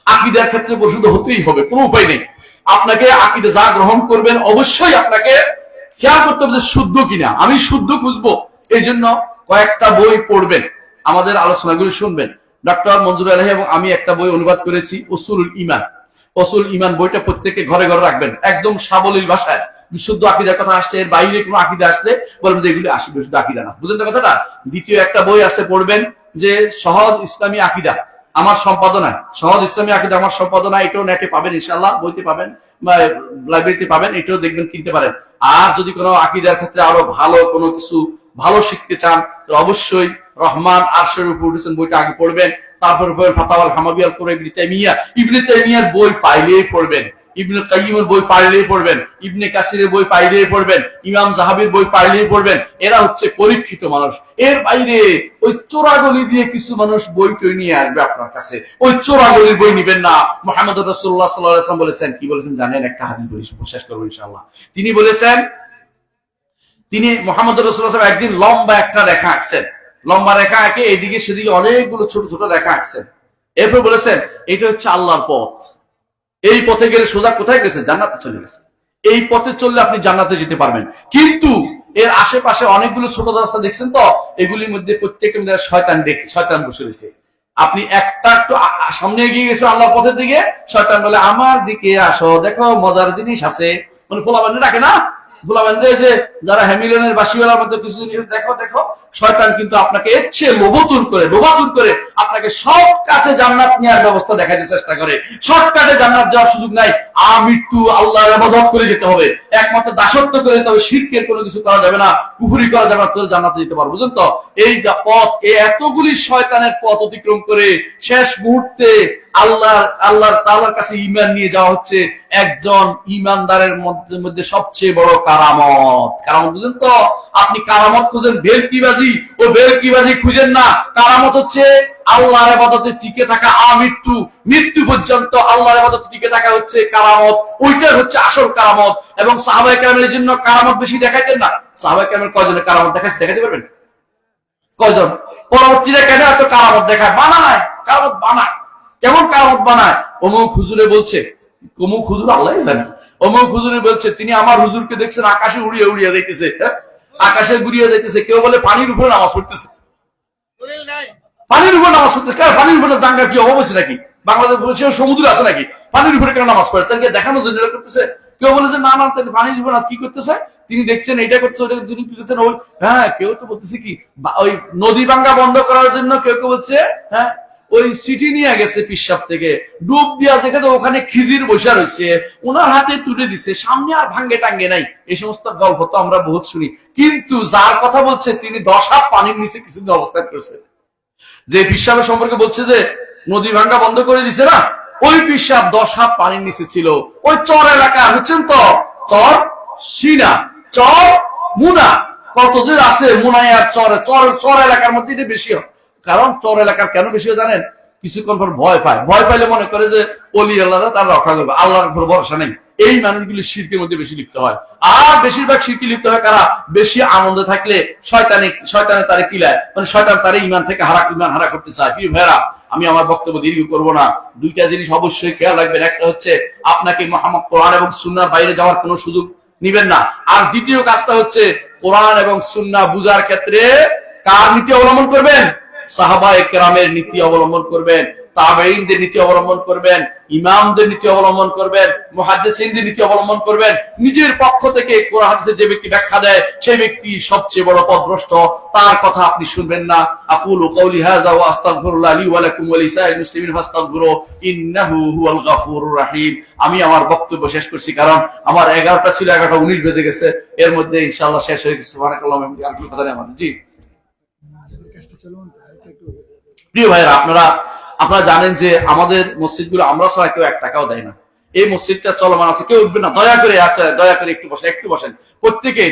আকীদার ক্ষেত্রে পরিশুদ্ধ হতেই হবে, কোনো উপায় নেই। আপনাকে আকীদা যা গ্রহণ করবেন অবশ্যই আপনাকে খেয়াল করতে হবে যে শুদ্ধ কিনা, আমি শুদ্ধ খুঁজবো। এই জন্য কয়েকটা বই পড়বেন, আমাদের আলোচনাগুলো শুনবেন। ডক্টর মঞ্জুর আলহী এবং আমি একটা বই অনুবাদ করেছি, উসুলুল ঈমান। উসুলুল ঈমান বইটা প্রত্যেকে ঘরে ঘরে রাখবেন, একদম সাবলীল ভাষায় বিশুদ্ধ আকীদার কথা আসছে, এর বাইরে কোনো আকীদা আসলে বলবেন যে এগুলি আসি বিশুদ্ধ আকীদা না, বুঝলেন তো কথাটা? দ্বিতীয় একটা বই আছে পড়বেন, যে সহজ ইসলামী আকীদা, আমার সম্পাদনায়, সহজ ইসলামী আকীদা আমার সম্পাদনায়, এটাও নেটে পাবেন ইনশাআল্লাহ, বইতে পাবেন, লাইব্রেরিতে পাবেন, এটাও দেখবেন, কিনতে পারেন। আর যদি কোনো আকীদার ক্ষেত্রে আরো ভালো কোনো কিছু ভালো শিখতে চান, তো অবশ্যই রহমান আরশের উপর উঠেছেন বইটা আগে পড়বেন, তারপর ফাতাওয়াল হামাবিয়াল করে ইবনে তাইমিয়ার বই পাইলেই পড়বেন, ইবনে কাইয়িমের বই পাইলেই পড়বেন, ইবনে কাসিরের বই পাইলেই পড়বেন, ইমাম যাহাবির বই পাইলেই পড়বেন। এরা হচ্ছে পরীক্ষিত মানুষ। এর বাইরে ওই চোরাগলি দিয়ে কিছু মানুষ বই তৈরি নিয়ে আসবে আপনার কাছে, ওই চোরাগলির বই নিবেন না। মুহাম্মদ রাসূলুল্লাহ সাল্লাল্লাহু আলাইহি ওয়াসাল্লাম বলেছেন, কি বলেছেন জানেন? একটা হাদিস বলি, শেষ করবো ইনশাআল্লাহ। তিনি বলেছেন, তিনি মুহাম্মদ রাসূলুল্লাহ একদিন লম্বা একটা রেখা আঁকছেন, লম্বা রেখা আঁকে এদিকে সেদিকে অনেকগুলো ছোট ছোট রেখা আঁকছেন। এরপর বলেছেন এটা হচ্ছে আল্লাহর পথ, এই পথে গেলে সোজা কোথায় গেছে? জান্নাতে চলে গেছে। এই পথে চললে আপনি জান্নাতে যেতে পারবেন। কিন্তু এর আশেপাশে অনেকগুলো ছোট রাস্তা দেখছেন তো, এগুলির মধ্যে প্রত্যেকের মধ্যে শয়তান বসে রয়েছে। আপনি একটা একটু সামনে এগিয়ে গেছেন আল্লাহর পথের দিকে, শয়তান বলে আমার দিকে আসো, দেখো মজার জিনিস আছে, মানে পোলাবান্ডে ডাকে না, পোলাবান্ডে যে যারা হ্যামিলনের বাসিওয়ালার মধ্যে কিছু জিনিস দেখো দেখো। শয়তান কিন্তু আপনাকে এর চেয়ে লোভাতুর করে আপনাকে সব কাছে জান্নাত নেওয়ার ব্যবস্থা দেখাতে চেষ্টা করে। শর্টকাটে জান্নাত যাওয়ার সুযোগ নাই, আমৃত্যু আল্লাহর ইবাদত করে যেতে হবে, একমাত্র দাসত্ব করে যেতে হবে, শিরকের কোনো কিছু করা যাবে না, কুফরি করা যাবে না, তোর জান্নাতে যেতে পারবো। বুঝুন তো এই পথ, এই এতগুলি শয়তানের পথ অতিক্রম করে শেষ মুহূর্তে আল্লাহর তাআলার কাছে ঈমান নিয়ে যাওয়া হচ্ছে একজন ঈমানদারের মধ্যে সবচেয়ে বড় কারামত। বুঝেন তো? আপনি কারামত খুঁজেন ভেলকিবাজি, ও ভেলকিবাজি খুঁজেন না। কারামত হচ্ছে আল্লাহর ইবাদতে টিকে থাকা, মৃত্যু পর্যন্ত আল্লাহর ইবাদতে টিকে থাকা হচ্ছে কারামত, ওইটাই হচ্ছে আসল কারামত। এবং সাহাবায়ে কেরামের জন্য কারামত বেশি দেখাইতেন না। সাহাবায়ে কেরামের কয়জনের কারামত দেখাইতে পারবেন? কয়জন? পরবর্তীরা কেন এত কারামত দেখায়? কারামত বানায়। কেমন কারামত বানায়? অমুক হুজুরে বলছে, অমুক হুজুর আল্লাহই জানে, অমুক হুজুরে বলছে তিনি আমার হুজুরকে দেখছেন আকাশে উড়িয়ে উড়িয়ে দেখতেছে, আকাশে গুড়িয়ে যাইতেছে, কেউ বলে পানির উপরে নামাজ পড়তেছে, পানির উপরে নামাজ পড়তেছে। পানির উপরে দাঙ্গা কি অভাব আছে নাকি? বাংলাদেশ সমুদ্র আছে নাকি? পানির উপরে কেন নামাজ পড়ে? তাকে দেখানোর জন্য করতেছে। কেউ বলে যে না না, পানির উপরে কি করতেছে, তিনি দেখছেন এটা করতেছে, ওটা তিনি কি করছেন। ওই হ্যাঁ, কেউ তো বলতেছে কি ওই নদী ভাঙ্গা বন্ধ করার জন্য কেউ কেউ বলছে হ্যাঁ ওই সিটি নিয়ে গেছে পিসাব থেকে ডুব দিয়া, দেখে তো ওখানে খিজির বসা রয়েছে, ওনার হাতে তুলে দিছে, সামনে আর ভাঙ্গে টাঙ্গে নাই। এই সমস্ত গল্প তো আমরা বহুত শুনি, কিন্তু যার কথা বলছে তিনি 10 হাত পানির নিচে কিছুদিন অবস্থান করছে। যে পিসাবের সম্পর্কে বলছে যে নদী ভাঙ্গা বন্ধ করে দিছে না, ওই পিসাব 10 হাত পানির নিচে ছিল। ওই চর এলাকা বুঝছেন তো, চর সিনা, চর মুনা, কতদিন আছে মুনায় আর চরে, চর এলাকার মধ্যে এটা বেশি হয়। কারণ চর এলাকার কেন বেশি হয় জানেন? কিছুক্ষণ পর ভয় পায়, ভয় পাইলে মনে করে যে অলি আল্লাহ তার রক্ষা করবে, আল্লাহর উপর ভরসা নেই। এই মানুষগুলি শিরকের মধ্যে বেশি লিপ্ত হয়। আর বেশিরভাগ শিরকে লিপ্ত হয় কারা? বেশি আনন্দে থাকলে শয়তানে তারে কিলায়, মানে শয়তান তারে ইমান থেকে ইমান হারা করতে চায়। প্রিয় ভাইরা, আমি আমার বক্তব্য দীর্ঘ করবো না। দুইটা জিনিস অবশ্যই খেয়াল রাখবেন। একটা হচ্ছে আপনাকে মুহাম্মদ কোরআন এবং সুন্নাহর বাইরে যাওয়ার কোনো সুযোগ নিবেন না। আর দ্বিতীয় কাজটা হচ্ছে কোরআন এবং সুন্নাহ বুঝার ক্ষেত্রে কার নীতি অবলম্বন করবেন? সাহাবায়ে কেরামের নীতি অবলম্বন করবেন, তাবেঈনদের নীতি অবলম্বন করবেন, ইমামদের নীতি অবলম্বন করবেন, মুহাদ্দিসিনদের নীতি অবলম্বন করবেন। নিজের পক্ষ থেকে কোরআন হাদিসে যে ব্যক্তি ব্যাখ্যা দেয় সেই ব্যক্তি সবচেয়ে বড় পথভ্রষ্ট, তার কথা আপনি শুনবেন না। আকুলু কওলি হাযা ওয়া আস্তাগফিরুল্লাহ লি ওয়া লাকুম ওয়া লিসাইরিল মুসলিমিন ফাস্তাগফিরু ইন্নাহু হুয়াল গাফুরুর রহিম। আমি আমার বক্তব্য শেষ করছি, কারণ আমার 11টা ছিল, 11:19 বেজে গেছে, এর মধ্যে ইনশাআল্লাহ শেষ হয়ে গেছে। সুবহানাল্লাহ। আর কি কথা নেই আমার। জি প্রিয় ভাইয়েরা, আপনারা জানেন যে আমাদের মসজিদগুলো আমরা ছাড়া কেউ 1 টাকাও দেয় না। এই মসজিদটা চলমান আছে, কেউ উঠবে না, দয়া করে একটু বসেন, প্রত্যেকেই